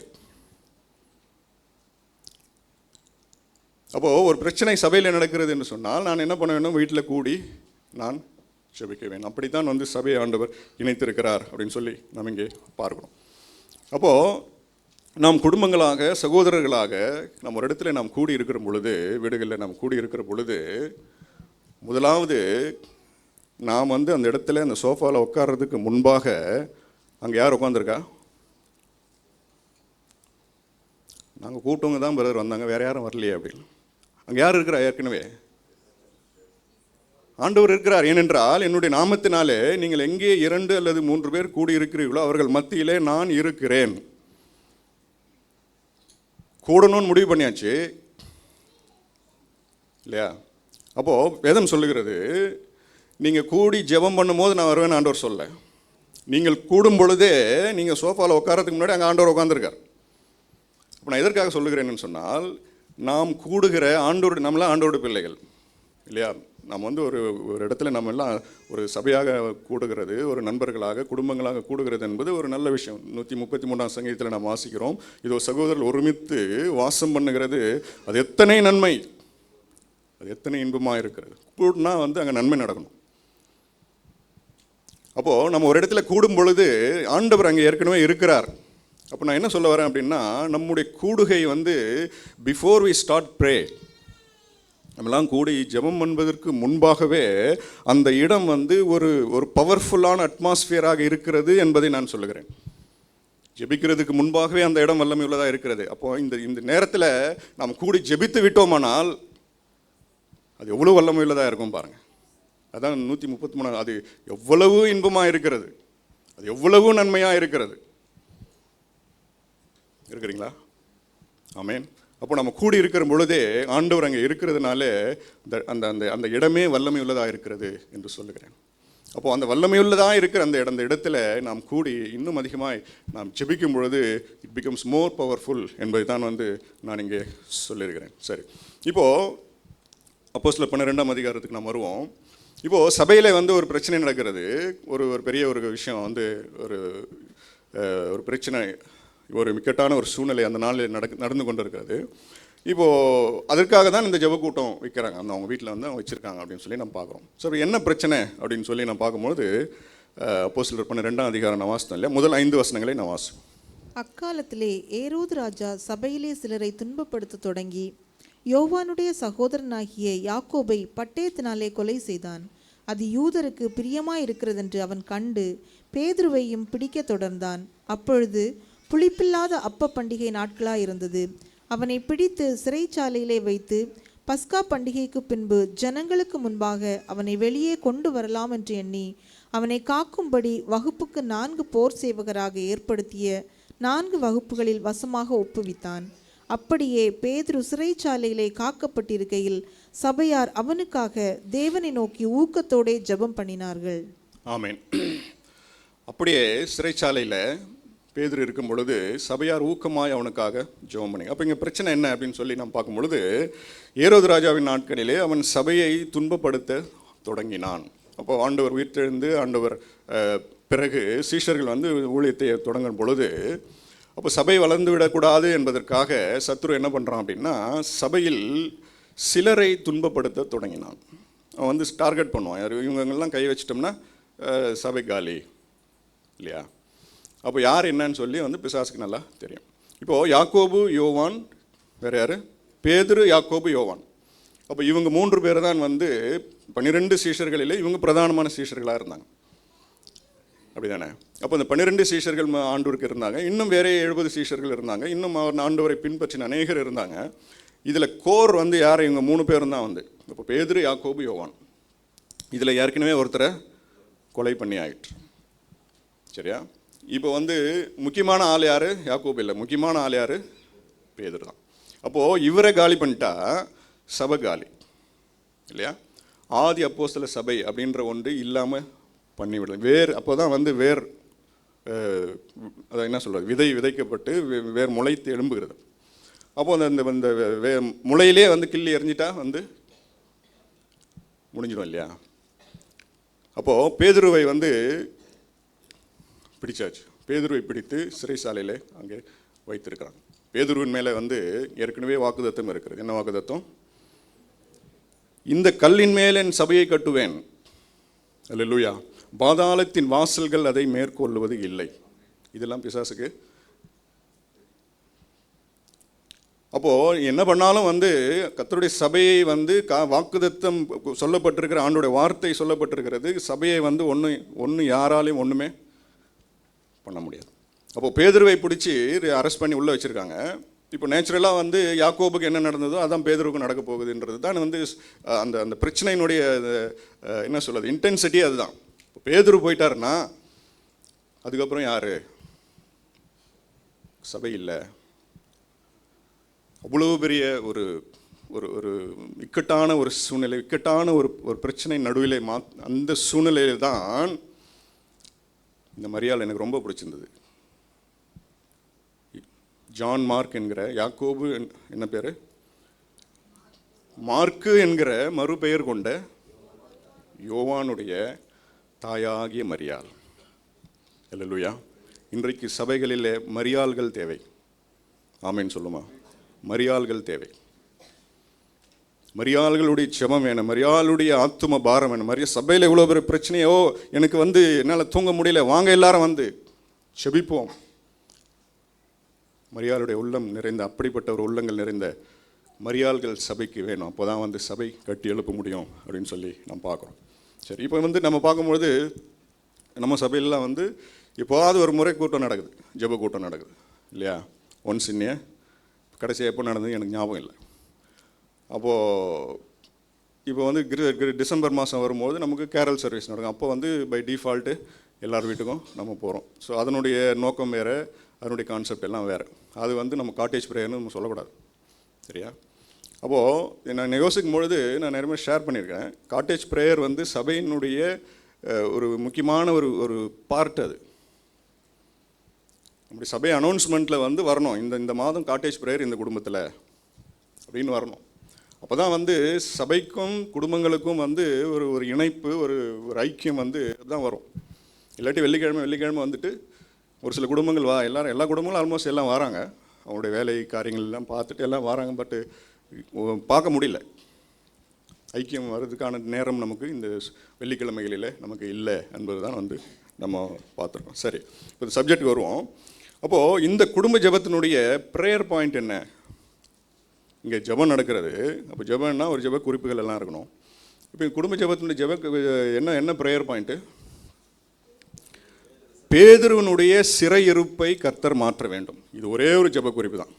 அப்போது ஒரு பிரச்சனை சபையில் நடக்கிறது என்று சொன்னால் நான் என்ன பண்ண வேண்டும்? வீட்டில் கூடி நான் ஜெபிக்க வேண்டும். அப்படித்தான் வந்து சபையை ஆண்டவர் இணைத்திருக்கிறார் அப்படின்னு சொல்லி நாம் இங்கே பார்க்கிறோம். அப்போது நாம் குடும்பங்களாக, சகோதரர்களாக நம்ம ஒரு இடத்துல நாம் கூடி இருக்கிற பொழுது, வீடுகளில் நாம் கூடி இருக்கிற பொழுது, முதலாவது நாம் வந்து அந்த இடத்துல அந்த சோஃபாவில் உட்கார்றதுக்கு முன்பாக அங்கே யார் உட்காந்துருக்கா? நாங்கள் கூட்டவங்க தான் பிரதர் வந்தாங்க, வேறு யாரும் வரலையே அப்படின்னு. அங்கே யார் இருக்கிறா? ஏற்கனவே ஆண்டவர் இருக்கிறார். ஏனென்றால் என்னுடைய நாமத்தினாலே நீங்கள் எங்கே 2 அல்லது 3 பேர் கூடி இருக்கிறீர்களோ அவர்கள் மத்தியிலே நான் இருக்கிறேன். கூடணும்னு முடிவு பண்ணியாச்சு இல்லையா? அப்போது வேதம் சொல்லுகிறது, நீங்கள் கூடி ஜெபம் பண்ணும்போது நான் வருவேன் ஆண்டவர் சொல்ல. நீங்கள் கூடும் பொழுதே நீங்கள் சோஃபாவில் உட்காரத்துக்கு முன்னாடி அங்கே ஆண்டவர் உட்காந்துருக்கார். இப்போ நான் எதற்காக சொல்லுகிறேன்னு சொன்னால், நாம் கூடுகிற நம்மளாம் ஆண்டோட பிள்ளைகள் இல்லையா? நாம் வந்து ஒரு இடத்துல நம்ம எல்லாம் ஒரு சபையாக கூடுகிறது, ஒரு நண்பர்களாக குடும்பங்களாக கூடுகிறது என்பது ஒரு நல்ல விஷயம். 133ஆம் சங்கீதத்தில் நாம் வாசிக்கிறோம், இதோ சகோதரர்கள் ஒருமித்து வாசம் பண்ணுகிறது, அது எத்தனை நன்மை, அது எத்தனை இன்பமாக இருக்கிறது. கூடுனா வந்து அங்கே நன்மை நடக்கணும். அப்போது நம்ம ஒரு இடத்துல கூடும் பொழுது ஆண்டவர் அங்கே ஏற்கனவே இருக்கிறார். அப்போ நான் என்ன சொல்ல வரேன் அப்படின்னா, நம்முடைய கூடுகை வந்து பிஃபோர் வி ஸ்டார்ட் ப்ரே, நம்மளாம் கூடி ஜெபம் பண்ணுவதற்கு முன்பாகவே அந்த இடம் வந்து ஒரு பவர்ஃபுல்லான அட்மாஸ்பியராக இருக்கிறது என்பதை நான் சொல்லுகிறேன். ஜெபிக்கிறதுக்கு முன்பாகவே அந்த இடம் வல்லமை உள்ளதாக இருக்கிறது. அப்போது இந்த நேரத்தில் நாம் கூடி ஜெபித்து விட்டோமானால் அது எவ்வளோ வல்லமை உள்ளதாக இருக்கும் பாருங்கள். அதான் 133, அது எவ்வளவு இன்பமாக இருக்கிறது, அது எவ்வளவு நன்மையாக இருக்கிறது. இருக்கிறீங்களா? ஆமென். அப்போ நம்ம கூடி இருக்கிற பொழுதே ஆண்டவர் அங்கே இருக்கிறதுனால அந்த அந்த அந்த இடமே வல்லமை உள்ளதாக இருக்கிறது என்று சொல்லுகிறேன். அப்போது அந்த வல்லமை உள்ளதாக இருக்கிற அந்த இடத்துல நாம் கூடி இன்னும் அதிகமாக நாம் ஜெபிக்கும் பொழுது இட் பிகம்ஸ் மோர் பவர்ஃபுல் என்பதை தான் வந்து நான் இங்கே சொல்லியிருக்கிறேன். சரி, இப்போது அப்போஸ்தலர் 12ஆம் அதிகாரத்துக்கு நாம் வருவோம். இப்போது சபையில் வந்து ஒரு பிரச்சனை நடக்கிறது, ஒரு பெரிய ஒரு விஷயம் வந்து ஒரு பிரச்சனை, ஒரு இக்கட்டான ஒரு சூழ்நிலை அந்த நாளில் நடந்து கொண்டு இருக்கிறது. இப்போது அதற்காக தான் இந்த ஜெப கூட்டம் வைக்கிறாங்க, அந்த அவங்க வீட்டில் வந்து அவங்க வச்சுருக்காங்க அப்படின்னு சொல்லி நம்ம பார்க்குறோம். ஸோ என்ன பிரச்சனை அப்படின்னு சொல்லி நான் பார்க்கும்போது அப்போஸ்தலர் 12ஆம் அதிகாரம் நான் வாசித்தோம் இல்லையா, முதல் 5 வசனங்களை நான் வாசிப்போம். அக்காலத்திலே ஏரோது ராஜா சபையிலே சிலரை துன்பப்படுத்த தொடங்கி யோவானுடைய சகோதரனாகிய யாக்கோபை பட்டயத்தினாலே கொலை செய்தான். அது யூதருக்கு பிரியமாயிருக்கிறதென்று அவன் கண்டு பேதுருவையும் பிடிக்க தொடர்ந்தான். அப்பொழுது புளிப்பில்லாத அப்ப பண்டிகை நாட்களாயிருந்தது. அவனை பிடித்து சிறைச்சாலையிலே வைத்து பஸ்கா பண்டிகைக்கு பின்பு ஜனங்களுக்கு முன்பாக அவனை வெளியே கொண்டு வரலாம் என்று எண்ணி அவனை காக்கும்படி வகுப்புக்கு 4 போர் சேவகராக ஏற்படுத்திய 4 வகுப்புகளில் வசமாக ஒப்புவித்தான். அப்படியே பேதுரு சிறைச்சாலையிலே காக்கப்பட்டிருக்கையில் சபையார் அவனுக்காக தேவனை நோக்கி ஊக்கத்தோடே ஜெபம் பண்ணினார்கள். ஆமென். அப்படியே சிறைச்சாலையில் பேதுரு இருக்கும் பொழுது சபையார் ஊக்கமாய் அவனுக்காக ஜெபம் பண்ணி. அப்போ இங்கே பிரச்சனை என்ன அப்படின்னு சொல்லி நாம் பார்க்கும் பொழுது, ஏரோது ராஜாவின் நாட்களிலே அவன் சபையை துன்பப்படுத்த தொடங்கினான். அப்போ ஆண்டவர் உயிர்த்தெழுந்து ஆண்டவர் பிறகு சீஷர்கள் வந்து ஊழியத்தை தொடங்கும் பொழுது, அப்போ சபை வளர்ந்து விடக்கூடாது என்பதற்காக சத்ரு என்ன பண்ணுறான் அப்படின்னா, சபையில் சிலரை துன்பப்படுத்த தொடங்கினான். அவன் வந்து டார்கெட் பண்ணுவான், யார் இவங்கெல்லாம் கை வச்சிட்டோம்னா சபை காலி இல்லையா. அப்போ யார் என்னன்னு சொல்லி வந்து பிசாசுக்கு நல்லா தெரியும். இப்போது யாக்கோபு, யோவான், வேறு யார்? பேதுரு, யாக்கோபு, யோவான். அப்போ இவங்க 3 பேர் தான் வந்து 12 சீஷர்களில் இவங்க பிரதானமான சீஷர்களாக இருந்தாங்க, அப்படி தானே? அப்போ இந்த 12 சீஷர்கள் ஆண்டவருக்கு இருந்தாங்க, இன்னும் வேறே 70 சீஷர்கள் இருந்தாங்க, இன்னும் ஆண்டவரை பின்பற்றின அநேகர் இருந்தாங்க. இதில் கோர் வந்து யார்? இவங்க 3 பேரும் தான் வந்து. இப்போ பேதுரு, யாக்கோபு, யோவான். இதில் ஏற்கனவே ஒருத்தரை கொலை பண்ணி ஆயிற்று, சரியா? இப்போ வந்து முக்கியமான ஆள் யார்? யாக்கோபு இல்லை, முக்கியமான ஆள் யார்? பேதுரு தான். அப்போது இவரை காலி பண்ணிட்டா சபை காலி இல்லையா? ஆதி அப்போஸ்தல சபை அப்படின்ற ஒன்று இல்லாமல் பண்ணிவிடலாம். அப்போ தான் வந்து அதை என்ன சொல்கிறது, விதைக்கப்பட்டு வேர் முளைத்து எழும்புகிறது. அப்போது அந்த முளையிலே வந்து கிள்ளி எறிஞ்சிட்டா வந்து முடிஞ்சிடும் இல்லையா? அப்போது பேதுருவை வந்து பிடிச்சாச்சு. பேதுருவை பிடித்து சிறைசாலையில் அங்கே வைத்திருக்கிறாங்க. பேதுருவின் மேலே வந்து ஏற்கனவே வாக்குத்தத்தம் இருக்கிறது. என்ன வாக்குத்தத்தம்? இந்த கல்லின் மேல் என் சபையை கட்டுவேன், அல்லேலூயா, பாதாளத்தின் வாசல்கள் அதை மேற்கொள்வது இல்லை. இதெல்லாம் பிசாசுக்கு. அப்போது என்ன பண்ணாலும் வந்து கர்த்தருடைய சபையை வந்து வாக்குத்தத்தம் சொல்லப்பட்டிருக்கிற ஆண்டோடைய வார்த்தை சொல்லப்பட்டிருக்கிறது. சபையை வந்து ஒன்று யாராலையும் ஒன்றுமே பண்ண முடியாது. அப்போது பேதுருவை பிடிச்சி அரெஸ்ட் பண்ணி உள்ளே வச்சுருக்காங்க. இப்போ நேச்சுரலாக வந்து யாக்கோபுக்கு என்ன நடந்ததோ அதான் பேதுருவுக்கு நடக்க போகுதுன்றது தான் வந்து அந்த அந்த பிரச்சனையினுடைய என்ன சொல்கிறது இன்டென்சிட்டி அதுதான். பேதுரு போயிட்டாருன்னா அதுக்கப்புறம் யார்? சபை இல்லை. அவ்வளோ பெரிய ஒரு ஒரு ஒரு இக்கட்டான ஒரு சூழ்நிலை, இக்கட்டான ஒரு ஒரு பிரச்சனை நடுவிலே அந்த சூழ்நிலையில் தான் இந்த மரியாள் எனக்கு ரொம்ப பிடிச்சிருந்தது. ஜான் மார்க் என்கிற யாக்கோபு என்ன பேர்? மார்க்கு என்கிற மறுபெயர் கொண்ட யோவானுடைய தாயாகிய மரியாள். அல்லேலூயா. இன்றைக்கு சபைகளிலே மரியாள்கள் தேவை. ஆமேன் சொல்லுமா? மரியாள்கள் தேவை. மரியாள்களுடைய ஜெபம் வேணும், மரியாளுடைய ஆத்தும பாரம் வேணும். சபையில் எவ்வளோ பெரிய பிரச்சனையோ, எனக்கு வந்து என்னால் தூங்க முடியல, வாங்க எல்லாரும் வந்து ஜெபிப்போம். மரியாளுடைய உள்ளம் நிறைந்த, அப்படிப்பட்ட ஒரு உள்ளங்கள் நிறைந்த மரியாள்கள் சபைக்கு வேணும். அப்போ தான் வந்து சபை கட்டி எழுப்ப முடியும் அப்படின்னு சொல்லி நம்ம பார்க்குறோம். சரி, இப்போ வந்து நம்ம பார்க்கும்பொழுது நம்ம சபையிலலாம் வந்து இப்போது ஒரு முறை கூட்டம் நடக்குது, ஜெப கூட்டம் நடக்குது இல்லையா? ஒன்ஸ் இன்னே கடைசியாக எப்போ நடந்தது எனக்கு ஞாபகம் இல்லை. அப்போது இப்போ வந்து டிசம்பர் மாதம் வரும்போது நமக்கு கேரல் சர்வீஸ் நடக்கும். அப்போ வந்து பை டிஃபால்ட்டு எல்லார் வீட்டுக்கும் நம்ம போகிறோம். ஸோ அதனுடைய நோக்கம் வேறு, அதனுடைய கான்செப்ட் எல்லாம் வேறு. அது வந்து நம்ம காட்டேஜ் ப்ரேயர்னு நம்ம சொல்லக்கூடாது, சரியா? அப்போது நான் யோசிக்கும் பொழுது நான் நிறைய ஷேர் பண்ணியிருக்கேன். காட்டேஜ் ப்ரேயர் வந்து சபையினுடைய ஒரு முக்கியமான ஒரு ஒரு பார்ட். அது அப்படி சபை அனௌன்ஸ்மெண்ட்டில் வந்து வரணும், இந்த மாதம் காட்டேஜ் ப்ரேயர் இந்த குடும்பத்தில் அப்படின்னு வரணும். அப்போ தான் வந்து சபைக்கும் குடும்பங்களுக்கும் வந்து ஒரு ஒரு இணைப்பு, ஒரு ஒரு ஐக்கியம் வந்து தான் வரும். இல்லாட்டி வெள்ளிக்கிழமை வந்துட்டு ஒரு சில குடும்பங்கள் எல்லா குடும்பங்களும் ஆல்மோஸ்ட் எல்லாம் வராங்க, அவங்களுடைய வேலை காரியங்கள் எல்லாம் பார்த்துட்டு எல்லாம் வராங்க. பட்டு பார்க்க முடியல, ஐக்கியம் வர்றதுக்கான நேரம் நமக்கு இந்த வெள்ளிக்கிழமைகளில் நமக்கு இல்லை என்பது தான் வந்து நம்ம பார்த்துருக்கோம். சரி, இப்போ இந்த சப்ஜெக்ட் வருவோம். அப்போது இந்த குடும்ப ஜெபத்தினுடைய ப்ரேயர் பாயிண்ட் என்ன? இங்கே ஜெபம் நடக்கிறது. அப்போ ஜெபம்னா ஒரு ஜெப குறிப்புகள் எல்லாம் இருக்கணும். இப்போ குடும்ப ஜெபத்தினுடைய என்ன ப்ரேயர் பாயிண்ட்டு? பேதுருவனுடைய சிறையிருப்பை கர்த்தர் மாற்ற வேண்டும். இது ஒரே ஒரு ஜெப குறிப்பு தான்.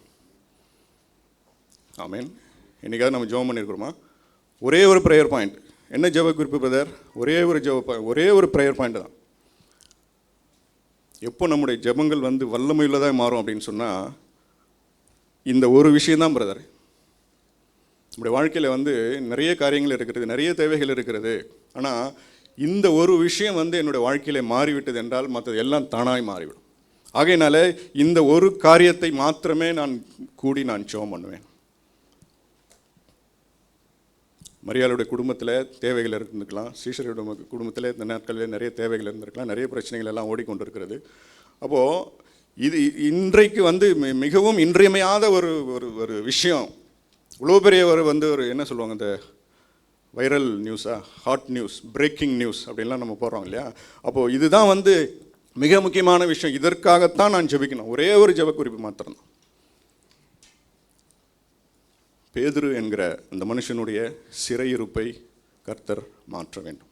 ஆமேன். என்னைக்காவது நம்ம ஜெபம் பண்ணியிருக்கிறோமா? ஒரே ஒரு ப்ரேயர் பாயிண்ட். என்ன ஜெப குறிப்பு பிரதர்? ஒரே ஒரு ப்ரேயர் பாயிண்ட் தான். எப்போ நம்முடைய ஜெபங்கள் வந்து வல்லமையுள்ளதாக மாறும் அப்படின்னு சொன்னால் இந்த ஒரு விஷயந்தான் பிரதர். நம்முடைய வாழ்க்கையில் வந்து நிறைய காரியங்கள் இருக்கிறது, நிறைய தேவைகள் இருக்கிறது. ஆனால் இந்த ஒரு விஷயம் வந்து என்னுடைய வாழ்க்கையில் மாறிவிட்டது என்றால் மற்றது எல்லாம் தானாய் மாறிவிடும். ஆகையினால இந்த ஒரு காரியத்தை மாத்திரமே நான் ஜெபம் பண்ணுவேன். மரியாளுடைய குடும்பத்தில் தேவைகள் இருந்திருக்கலாம், சீஷருடைய குடும்பத்தில் இந்த நாட்களில் நிறைய தேவைகள் இருந்திருக்கலாம், நிறைய பிரச்சனைகள் எல்லாம் ஓடிக்கொண்டிருக்கிறது. அப்போது இது இன்றைக்கு வந்து மிகவும் இன்றியமையாத ஒரு ஒரு விஷயம். இவ்வளோ பெரிய ஒரு என்ன சொல்லுவாங்க, இந்த வைரல் நியூஸா, ஹாட் நியூஸ், பிரேக்கிங் நியூஸ் அப்படின்லாம் நம்ம போடுறோம் இல்லையா? அப்போது இதுதான் வந்து மிக முக்கியமான விஷயம். இதற்காகத்தான் நான் ஜெபிக்கணும். ஒரே ஒரு ஜெப குறிப்பு மாத்திரம்தான். பேதுரு என்கிற அந்த மனுஷனுடைய சிறையிருப்பை கர்த்தர் மாற்ற வேண்டும்.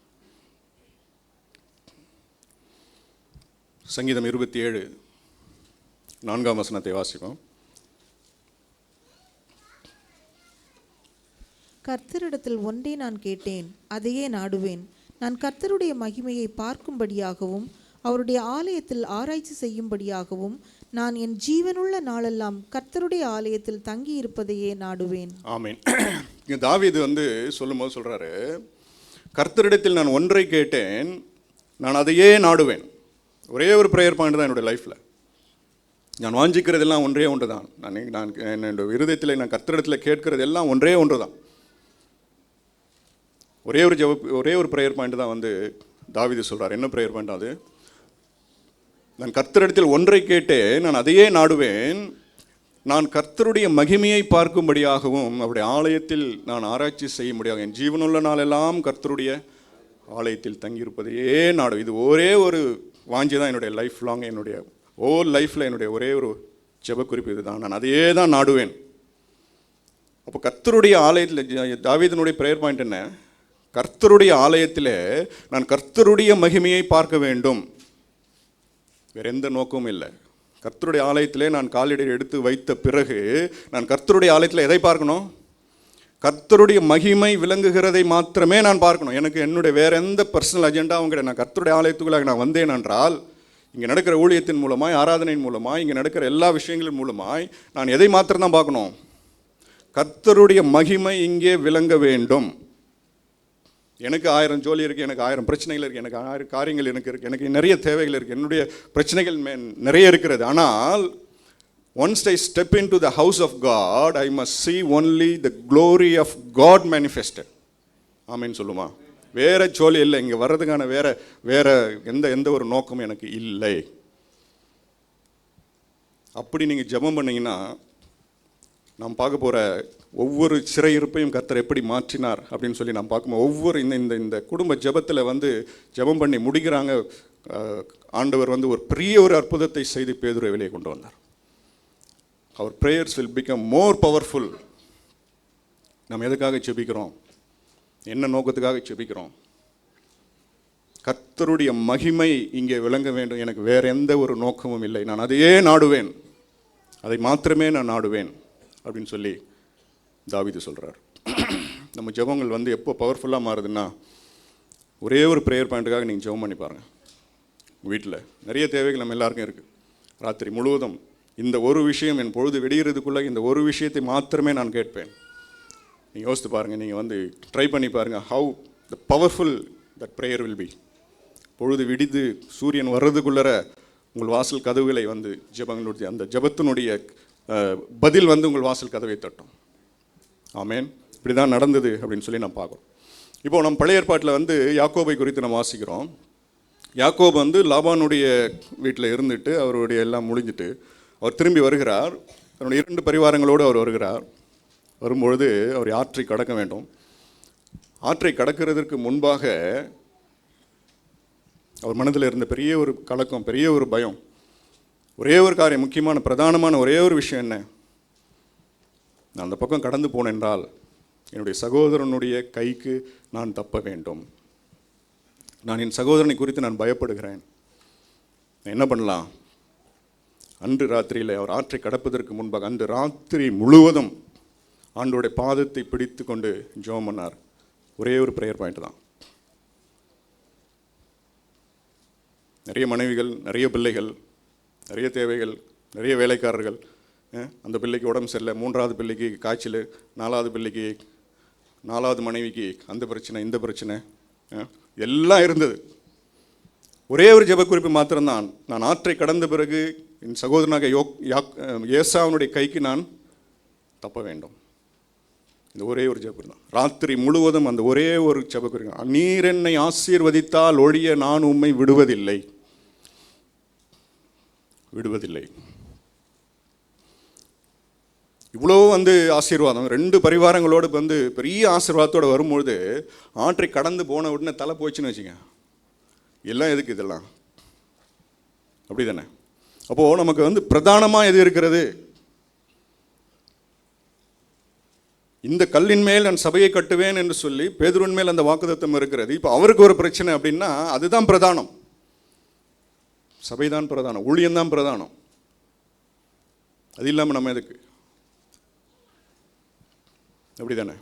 சங்கீதம் 27 4ஆம் வசனத்தை வாசிப்போம். கர்த்தரிடத்தில் ஒன்றே நான் கேட்டேன், அதையே நாடுவேன். நான் கர்த்தருடைய மகிமையை பார்க்கும்படியாகவும் அவருடைய ஆலயத்தில் ஆராய்ச்சி செய்யும்படியாகவும் நான் என் ஜீவனுள்ள நாளெல்லாம் கர்த்தருடைய ஆலயத்தில் தங்கி இருப்பதையே நாடுவேன். ஆமீன். இங்கே தாவீது வந்து சொல்லும்போது சொல்கிறாரு, கர்த்தரிடத்தில் நான் ஒன்றை கேட்டேன், நான் அதையே நாடுவேன். ஒரே ஒரு ப்ரேயர் பாயிண்ட் தான் என்னுடைய லைஃப்பில். நான் வாஞ்சிக்கிறதெல்லாம் ஒன்றே ஒன்று தான். நான் என்னுடைய இருதயத்தில் நான் கர்த்தரிடத்தில் கேட்கிறது எல்லாம் ஒன்றே ஒன்று தான். ஒரே ஒரு ப்ரேயர் பாயிண்ட் தான் வந்து தாவீது சொல்கிறார். என்ன ப்ரேயர் பாயிண்ட் அது? நான் கர்த்தரிடத்தில் ஒன்றை கேட்டேன், நான் அதையே நாடுவேன். நான் கர்த்தருடைய மகிமையை பார்க்கும்படியாகவும் அவருடைய ஆலயத்தில் நான் ஆராய்ச்சி செய்யும்படியாக என் ஜீவனுள்ள நாளெல்லாம் கர்த்தருடைய ஆலயத்தில் தங்கியிருப்பதையே நாடு. இது ஒரே ஒரு வாஞ்சி தான் என்னுடைய லைஃப் லாங், என்னுடைய லைஃப்பில் என்னுடைய ஒரே ஒரு ஜெப குறிப்பு இது தான். நான் அதையே தான் நாடுவேன். அப்போ கர்த்தருடைய ஆலயத்தில் தாவீதினுடைய ப்ரேயர் பாயிண்ட் என்ன? கர்த்தருடைய ஆலயத்தில் நான் கர்த்தருடைய மகிமையை பார்க்க வேண்டும். வேற எந்த நோக்கமும் இல்லை. கர்த்தருடைய ஆலயத்திலே நான் காலடி எடுத்து வைத்த பிறகு நான் கர்த்தருடைய ஆலயத்தில் எதை பார்க்கணும்? கர்த்தருடைய மகிமை விளங்குகிறதை மாத்திரமே நான் பார்க்கணும். எனக்கு என்னுடைய வேற எந்த பர்சனல் அஜெண்டாவும் கிடையாது. நான் கர்த்தருடைய ஆலயத்துக்குள்ளாக நான் வந்தேன் என்றால், இங்கே நடக்கிற ஊழியத்தின் மூலமாய், ஆராதனையின் மூலமாய், இங்கே நடக்கிற எல்லா விஷயங்களின் மூலமாய் நான் எதை மாத்திரம் தான் பார்க்கணும்? கர்த்தருடைய மகிமை இங்கே விளங்க வேண்டும். எனக்கு 1000 ஜோலி இருக்குது, எனக்கு 1000 பிரச்சனைகள் இருக்குது, எனக்கு 1000 காரியங்கள் இருக்குது, எனக்கு நிறைய தேவைகள் இருக்குது, என்னுடைய பிரச்சனைகள் நிறைய இருக்கிறது. ஆனால் once I step into the house of God, I must see only the glory of God manifested. ஆமென் சொல்லுமா? வேற ஜோலி இல்லை, இங்கே வர்றதுக்கான வேற எந்த ஒரு நோக்கமும் எனக்கு இல்லை. அப்படி நீங்கள் ஜெபம் பண்ணீங்கன்னா, நாம் பார்க்க போகிற ஒவ்வொரு சிறையிருப்பையும் கர்த்தர் எப்படி மாற்றினார் அப்படின்னு சொல்லி நாம் பார்க்கும்போது, ஒவ்வொரு இந்த குடும்ப ஜெபத்தில் ஜெபம் பண்ணி முடிக்கிறாங்க. ஆண்டவர் ஒரு பெரிய ஒரு அற்புதத்தை செய்து பேதுருவை வெளியே கொண்டு வந்தார். அவர் prayers will become more powerful. நம்ம எதுக்காக ஜெபிக்கிறோம்? என்ன நோக்கத்துக்காக ஜெபிக்கிறோம்? கர்த்தருடைய மகிமை இங்கே விளங்க வேண்டும். எனக்கு வேற எந்த ஒரு நோக்கமும் இல்லை, நான் அதையே நாடுவேன், அதை மாத்திரமே நான் நாடுவேன் அப்படின்னு சொல்லி தாவீது சொல்கிறார். நம்ம ஜெபங்கள் எப்போ பவர்ஃபுல்லாக மாறுதுன்னா, ஒரே ஒரு ப்ரேயர் பாயிண்ட்டுக்காக நீங்கள் ஜெபம் பண்ணி பாருங்கள். வீட்டில் நிறைய தேவைகள் நம்ம எல்லாருக்கும் இருக்குது. ராத்திரி முழுவதும் இந்த ஒரு விஷயம், என் பொழுது வெடிகிறதுக்குள்ளே இந்த ஒரு விஷயத்தை மாத்திரமே நான் கேட்பேன். நீங்கள் யோசித்து பாருங்கள், நீங்கள் ட்ரை பண்ணி பாருங்கள், how the powerful that prayer will be. பொழுது விடிது சூரியன் வர்றதுக்குள்ளே உங்கள் வாசல் கதவுகளை ஜெபங்களுடைய அந்த ஜெபத்தினுடைய பதில் உங்கள் வாசல் கதவை தட்டும். ஆமேன். இப்படி தான் நடந்தது அப்படின்னு சொல்லி நம்ம பார்க்குறோம். இப்போது நம்ம பழைய ஏற்பாட்டில் யாக்கோபை குறித்து நம்ம வாசிக்கிறோம். யாக்கோபு லாபானுடைய வீட்டில் இருந்துட்டு அவருடைய எல்லாம் முடிஞ்சிட்டு அவர் திரும்பி வருகிறார். தன்னுடைய 2 பரிவாரங்களோடு அவர் வருகிறார். வரும்பொழுது அவர் ஆற்றை கடக்க வேண்டும். ஆற்றை கடக்கிறதுக்கு முன்பாக அவர் மனதில் இருந்த பெரிய ஒரு கலக்கம், பெரிய ஒரு பயம், ஒரே ஒரு காரியம், முக்கியமான பிரதானமான ஒரே ஒரு விஷயம் என்ன? நான் அந்த பக்கம் கடந்து போனென்றால் என்னுடைய சகோதரனுடைய கைக்கு நான் தப்ப வேண்டும். நான் என் சகோதரனை குறித்து நான் பயப்படுகிறேன். என்ன பண்ணலாம்? அன்று ராத்திரியில் அவர் ஆற்றை கடப்பதற்கு முன்பாக அன்று ராத்திரி முழுவதும் ஆண்டோடைய பாதத்தை பிடித்து கொண்டு ஜெபம் பண்ணார். ஒரே ஒரு ப்ரேயர் பாயிண்ட் தான். நிறைய மனைவிகள், நிறைய பிள்ளைகள், நிறைய தேவைகள், நிறைய வேலைக்காரர்கள். அந்த பிள்ளைக்கு உடம்பு சரியில்லை, 3வது பிள்ளைக்கு காய்ச்சல், 4வது பிள்ளைக்கு, 4வது மனைவிக்கு அந்த பிரச்சனை, இந்த பிரச்சனை எல்லாம் இருந்தது. ஒரே ஒரு ஜெப குறிப்பு மாத்திரம்தான், நான் ஆற்றை கடந்த பிறகு என் சகோதரனாக ஏசாவனுடைய கைக்கு நான் தப்ப வேண்டும். இந்த ஒரே ஒரு ஜெப குறிப்பு தான். ராத்திரி முழுவதும் அந்த ஒரே ஒரு ஜெப குறிப்பு, நீர் என்னை ஆசீர்வதித்தால் ஒழிய நான் உம்மை விடுவதில்லை. இவ்வளோ ஆசீர்வாதம் 2 பரிவாரங்களோடு பெரிய ஆசீர்வாதத்தோடு வரும்பொழுது ஆற்றை கடந்து போன உடனே தலை போச்சுன்னு வச்சுங்க, எல்லாம் எதுக்கு இதெல்லாம்? அப்படி தானே? அப்போது நமக்கு பிரதானமாக எது இருக்கிறது? இந்த கல்லின் மேல் நான் சபையை கட்டுவேன் என்று சொல்லி பேதுருவின் மேல் அந்த வாக்குத்தத்தம் இருக்கிறது. இப்போ அவருக்கு ஒரு பிரச்சனை அப்படின்னா அதுதான் பிரதானம். சபைதான் பிரதானம், ஊழியம்தான் பிரதானம். அது இல்லாமல் நம்ம எதுக்கு? அப்படி தானே?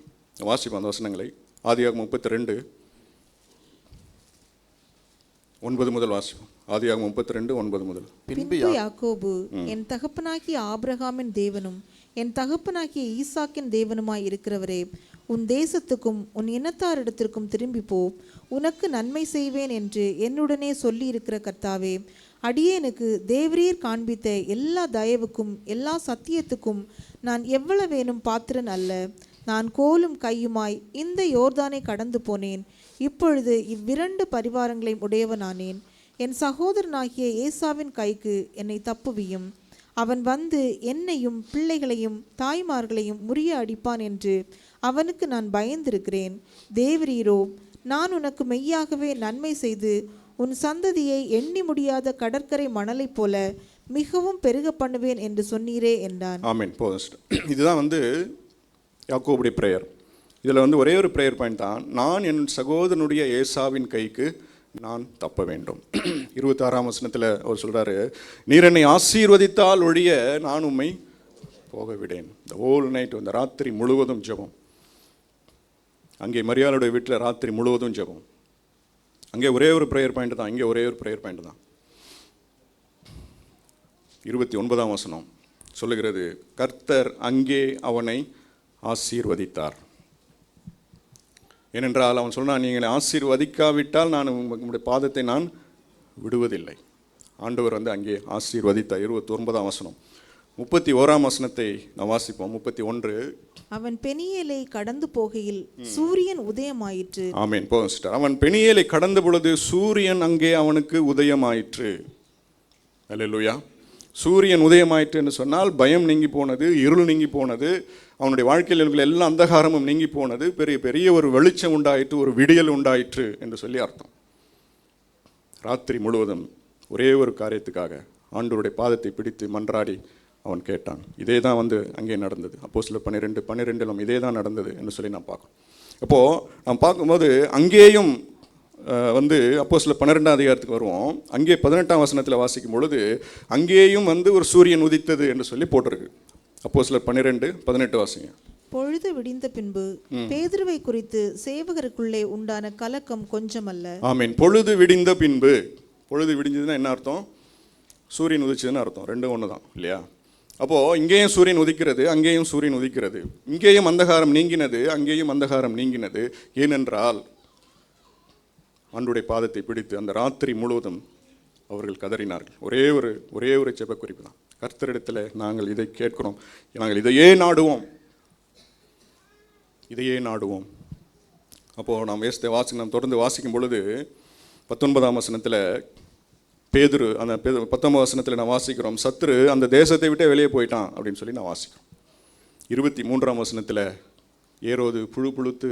வாசிப்போம் அந்த வசனங்களை. ஆதியாகமம் 32:9 முதல் வாசிப்போம். ஆதியாகமம் 32:9 முதல். பின்பு யாக்கோபு, என் தகப்பனாகிய ஆபிரகாமின் தேவனும் என் தகப்பனாகிய ஈசாக்கின் தேவனுமாய் இருக்கிறவரே, உன் தேசத்துக்கும் உன் இனத்தாரிடத்திற்கும் திரும்பி போ, உனக்கு நன்மை செய்வேன் என்று என்னுடனே சொல்லி இருக்கிற கர்த்தாவே, அடியேனுக்கு தேவரீர் காண்பித்த எல்லா தயவுக்கும் எல்லா சத்தியத்துக்கும் நான் எவ்வளவேனும் பாத்திரன் அல்ல. நான் கோலும் கையுமாய் இந்த யோர்தானை கடந்து போனேன். இப்பொழுது இவ்விரண்டு பரிவாரங்களையும் உடையவனானேன். என் சகோதரனாகிய ஏசாவின் கைக்கு என்னை தப்புவியும். அவன் வந்து என்னையும் பிள்ளைகளையும் தாய்மார்களையும் முறிய அடிப்பான் என்று அவனுக்கு நான் பயந்திருக்கிறேன். தேவரீரோ, நான் உனக்கு மெய்யாகவே நன்மை செய்து உன் சந்ததியை எண்ணி முடியாத கடற்கரை மணலை போல மிகவும் பெருக பண்ணுவேன் என்று சொன்னீரே என்றான். ஆமென். இதுதான் யாக்கோபுடைய பிரேயர். இதில் ஒரே ஒரு பிரேயர் பாயிண்ட் தான், நான் என் சகோதரனுடைய ஏசாவின் கைக்கு நான் தப்ப வேண்டும். 26ஆம் வசனத்தில் அவர் சொல்றாரு, நீர் என்னை ஆசீர்வதித்தால் ஒழிய நான் உம்மை போக விடேன். இந்த ஹோல் நைட், இந்த ராத்திரி முழுவதும் ஜெபம். அங்கே மரியாளுடைய வீட்டில் ராத்திரி முழுவதும் ஜெபம். அங்கே ஒரே ஒரு ப்ரேயர் பாயிண்ட் தான், இங்கே ஒரே ஒரு ப்ரேயர் பாயிண்ட் தான். 29ஆம் வசனம் சொல்லுகிறது, கர்த்தர் அங்கே அவனை ஆசீர்வதித்தார். ஏனென்றால் அவன் சொன்னான், நீங்கள் ஆசீர்வதிக்காவிட்டால் நான் உங்களுடைய பாதத்தை நான் விடுவதில்லை. ஆண்டவர் வந்து அங்கே ஆசீர்வதித்தார். 29ஆம் வசனம். 31ஆம் வசனத்தை நான் வாசிப்போம். 31. அவன் பெனியேலை கடந்து போகையில் சூரியன் உதயமாயிற்று. ஆமேன். போஸ்டர். அவன் பெனியேலை கடந்த பொழுது சூரியன் அங்கே அவனுக்கு உதயமாயிற்று. அல்லேலூயா. சூரியன் உதயமாயிற்று என்று சொன்னால் பயம் நீங்கி போனது, இருள் நீங்கி போனது, அவனுடைய வாழ்க்கையில் இருக்கிற எல்லா அந்தகாரமும் நீங்கி போனது, பெரிய பெரிய ஒரு வெளிச்சம் உண்டாயிற்று, ஒரு விடியல் உண்டாயிற்று என்று சொல்லி அர்த்தம். ராத்திரி முழுவதும் ஒரே ஒரு காரியத்துக்காக ஆண்டவருடைய பாதத்தை பிடித்து மன்றாடி அவன் கேட்டான். இதே தான் வந்து அங்கே நடந்தது. அப்போஸ்தலர் 12:12 இதே தான் நடந்தது என்று சொல்லி நான் பார்க்கணும். அப்போது நாம் பார்க்கும்போது அங்கேயும் வந்து அப்போஸ்தலர் 12ஆம் அதிகாரத்துக்கு வருவோம். அங்கே 18ஆம் வசனத்தில் வாசிக்கும் பொழுது அங்கேயும் வந்து ஒரு சூரியன் உதித்தது என்று சொல்லி போட்டிருக்கு. அப்போஸ்தலர் 12:18 வாசிங்க. பொழுது விடிந்த பின்பு பேதுருவை குறித்து சேவகருக்குள்ளே உண்டான கலக்கம் கொஞ்சமல்ல. ஆமீன். பொழுது விடிந்த பின்பு. பொழுது விடிஞ்சதுன்னா என்ன அர்த்தம்? சூரியன் உதிச்சதுன்னு அர்த்தம். ரெண்டும் ஒன்று தான் இல்லையா? அப்போது இங்கேயும் சூரியன் உதிக்கிறது, அங்கேயும் சூரியன் உதிக்கிறது. இங்கேயும் அந்தகாரம் நீங்கினது, அங்கேயும் அந்தகாரம் நீங்கினது. ஏனென்றால் ஆண்டவருடைய பாதத்தை பிடித்து அந்த ராத்திரி முழுவதும் அவர்கள் கதறினார்கள். ஒரே ஒரு ஜெப குறிப்பு தான். கர்த்தரிடத்தில் நாங்கள் இதை கேட்கிறோம், நாங்கள் இதையே நாடுவோம். அப்போது நாம் தொடர்ந்து வாசிக்கும் பொழுது 19ஆம் வசனத்தில் பேதுரு, அந்த 19ஆம் வசனத்தில் நான் வாசிக்கிறோம், சத்துரு அந்த தேசத்தை விட்டே வெளியே போயிட்டான் அப்படின்னு சொல்லி நான் வாசிக்கிறோம். 23ஆம் வசனத்தில் ஏரோது புழுத்து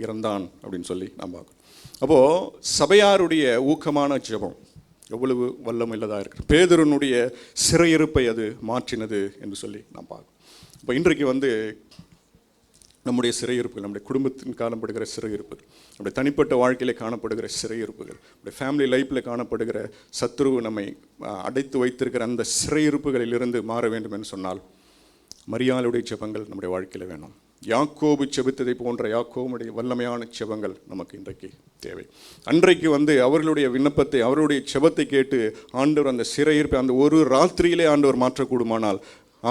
இறந்தான் அப்படின்னு சொல்லி நான் பார்க்குறோம். அப்போது சபையாருடைய ஊக்கமான ஜெபம் எவ்வளவு வல்லம் இல்லதாக இருக்குது. பேதுருனுடைய சிறையிருப்பை அது மாற்றினது என்று சொல்லி நான் பார்க்குறோம். இப்போ இன்றைக்கு வந்து நம்முடைய சிறையிருப்புகள், நம்முடைய குடும்பத்தின் காணப்படுகிற சிறையிருப்புகள், நம்முடைய தனிப்பட்ட வாழ்க்கையில் காணப்படுகிற சிறையிருப்புகள், நம்முடைய ஃபேமிலி லைஃப்பில் காணப்படுகிற சத்துருவு நம்மை அடைத்து வைத்திருக்கிற அந்த சிறையிருப்புகளிலிருந்து மாற வேண்டும் என்று சொன்னால் மரியாளுடைய ஜெபங்கள் நம்முடைய வாழ்க்கையில் வேணும். யாக்கோபு செபித்ததை போன்ற யாக்கோபுடைய வல்லமையான ஜெபங்கள் நமக்கு இன்றைக்கு தேவை. அன்றைக்கு வந்து அவர்களுடைய விண்ணப்பத்தை, அவருடைய ஜெபத்தை கேட்டு ஆண்டவர் அந்த சிறையிருப்பை அந்த ஒரு ராத்திரியிலே ஆண்டவர் மாற்றக்கூடுமானால்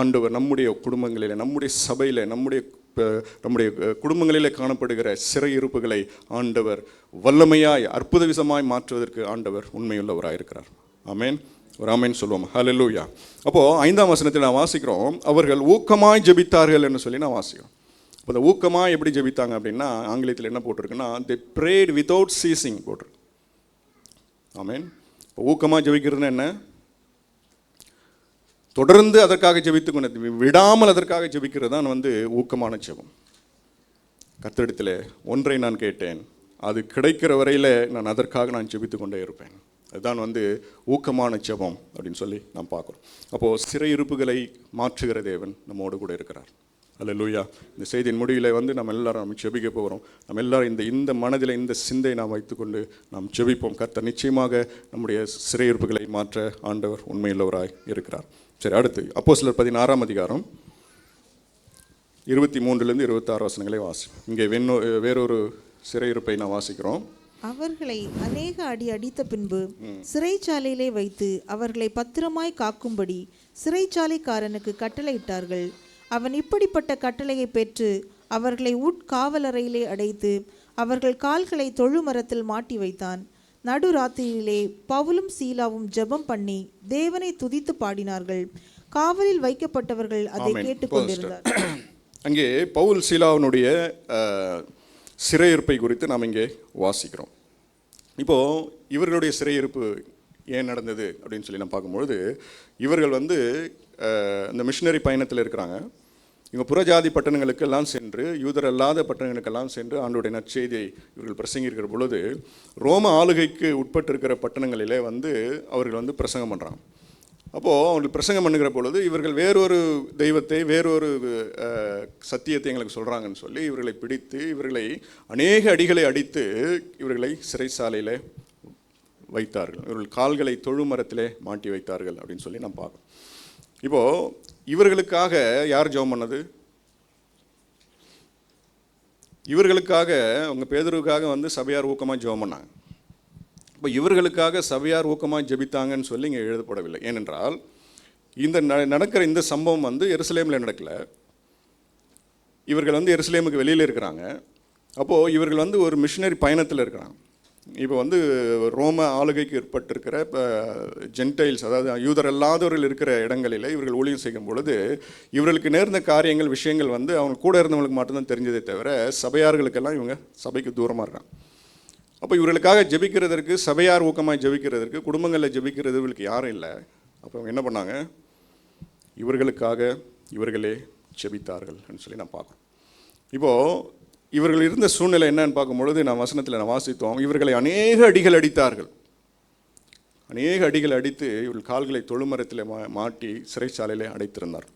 ஆண்டவர் நம்முடைய குடும்பங்களில், நம்முடைய சபையில், நம்முடைய குடும்பங்களிலே காணப்படுகிற சிறையிருப்புகளை ஆண்டவர் வல்லமையாய் அற்புத விசமாய் மாற்றுவதற்கு ஆண்டவர் உண்மையுள்ளவராக இருக்கிறார். ஆமேன். ஒரு ஆமேன் சொல்லுவோம். ஹல்லேலூயா. அப்போது 5ஆம் வசனத்தில் நான் வாசிக்கிறோம், அவர்கள் ஊக்கமாய் ஜெபித்தார்கள் என்று சொல்லி நான் வாசிக்கிறோம். இப்போ இந்த ஊக்கமாக எப்படி ஜெபித்தாங்க அப்படின்னா ஆங்கிலத்தில் என்ன போட்டிருக்குன்னா, they prayed without ceasing போட்டிருக்கு. ஆமேன். இப்போ ஊக்கமாக ஜெபிக்கிறதுனா என்ன? தொடர்ந்து அதற்காக ஜெபித்து கொண்டு விடாமல் அதற்காக ஜெபிக்கிறது தான் வந்து ஊக்கமான ஜெபம். கர்த்தரிடத்தில் ஒன்றை நான் கேட்டேன், அது கிடைக்கிற வரையில் நான் அதற்காக நான் ஜெபித்து கொண்டே இருப்பேன். அதுதான் வந்து ஊக்கமான ஜெபம் அப்படின்னு சொல்லி நாம் பார்க்குறோம். அப்போது சிறையிருப்புகளை மாற்றுகிற தேவன் நம்மோடு கூட இருக்கிறார். அல்லேலூயா. இந்த செய்தியின் முடிவில் வந்து நம்ம எல்லாரும் ஜெபிக்க போகிறோம். நம்ம எல்லாரும் இந்த மனதில் இந்த சிந்தை நாம் வைத்துக்கொண்டு நாம் ஜெபிப்போம். கர்த்தர் நிச்சயமாக நம்முடைய சிறையிருப்புகளை மாற்ற ஆண்டவர் உண்மையுள்ளவராய் இருக்கிறார். சரி, அடுத்து அப்போஸ்தலர் 16ஆம் அதிகாரம் 23 26 வசனங்களை வாசி. இங்கே வேறொரு சிறையிருப்பை நான் வாசிக்கிறோம். அவர்களை அநேக அடி அடித்த பின்பு சிறைச்சாலையிலே வைத்து அவர்களை பத்திரமாய் காக்கும்படி சிறைச்சாலைக்காரனுக்கு கட்டளையிட்டார்கள். அவன் இப்படிப்பட்ட கட்டளையை பெற்று அவர்களை உட்காவலறையிலே அடைத்து அவர்கள் கால்களை தொழுமரத்தில் மாட்டி வைத்தான். நடுராத்திரியிலே பவுலும் சீலாவும் ஜெபம் பண்ணி தேவனை துதித்து பாடினார்கள். காவலில் வைக்கப்பட்டவர்கள் அதை கேட்டுக்கொண்டிருந்தார். அங்கே பவுல் சீலாவினுடைய சிறையிருப்பை குறித்து நாம் இங்கே வாசிக்கிறோம். இப்போது இவர்களுடைய சிறையிருப்பு ஏன் நடந்தது அப்படின்னு சொல்லி நான் பார்க்கும்பொழுது, இவர்கள் வந்து இந்த மிஷினரி பயணத்தில் இருக்கிறாங்க. இவங்க புறஜாதி பட்டணங்களுக்கெல்லாம் சென்று, யூதர் அல்லாத பட்டணங்களுக்கெல்லாம் சென்று ஆண்டவருடைய நற்செய்தியை இவர்கள் பிரசங்கிக்கிற பொழுது ரோம ஆளுகைக்கு உட்பட்டிருக்கிற பட்டணங்களிலே வந்து அவர்கள் வந்து பிரசங்கம் பண்ணுறாங்க. அப்போது அவர்கள் பிரசங்கம் பண்ணுகிற பொழுது இவர்கள் வேறொரு தெய்வத்தை, வேறொரு சத்தியத்தை எங்களுக்கு சொல்கிறாங்கன்னு சொல்லி இவர்களை பிடித்து இவர்களை அநேக அடிகளை அடித்து இவர்களை சிறைச்சாலையில் வைத்தார்கள், இவர்கள் கால்களை தொழுமரத்திலே மாட்டி வைத்தார்கள் அப்படின்னு சொல்லி நாம் பார்க்கணும். இப்போது இவர்களுக்காக யார் ஜெபம் பண்ணது? இவர்களுக்காக அவங்க பேதுருவுக்காக வந்து சபையார் ஊக்கமாக ஜெபம் பண்ணாங்க. இப்போ இவர்களுக்காக சபையார் ஊக்கமாக ஜெபித்தாங்கன்னு சொல்லி இங்கே எழுதப்படவில்லை. ஏனென்றால் இந்த நடக்கிற இந்த சம்பவம் வந்து எருசலேமில் நடக்கலை. இவர்கள் வந்து எருசலேமுக்கு வெளியில் இருக்கிறாங்க. அப்போது இவர்கள் வந்து ஒரு மிஷினரி பயணத்தில் இருக்கிறாங்க. இப்போ வந்து ரோம ஆளுகைக்கு ஏற்பட்டிருக்கிற ஜென்டைல்ஸ், அதாவது யூதர் அல்லாதவர்கள் இருக்கிற இடங்களில் இவர்கள் ஊழியம் செய்யும் பொழுது இவர்களுக்கு நேர்ந்த காரியங்கள், விஷயங்கள் வந்து அவங்க கூட இருந்தவங்களுக்கு மட்டும்தான் தெரிஞ்சதே தவிர சபையார்களுக்கெல்லாம் இவங்க சபைக்கு தூரமாக இருக்காங்க. அப்போ இவர்களுக்காக ஜெபிக்கிறதற்கு, சபையார் ஊக்கமாக ஜெபிக்கிறதற்கு, குடும்பங்களில் ஜெபிக்கிறது இவர்களுக்கு யாரும் இல்லை. அப்போ அவங்க என்ன பண்ணாங்க? இவர்களுக்காக இவர்களே ஜெபித்தார்கள் சொல்லி நான் பார்க்குறோம். இப்போது இவர்கள் இருந்த சூழ்நிலை என்னன்னு பார்க்கும்பொழுது நான் வசனத்தில் வாசித்தோம், இவர்களை அநேக அடிகள் அடித்தார்கள். அநேக அடிகள் அடித்து இவர்கள் கால்களை தொழுமரத்தில் மாட்டி சிறைச்சாலையிலே அடைத்திருந்தார்.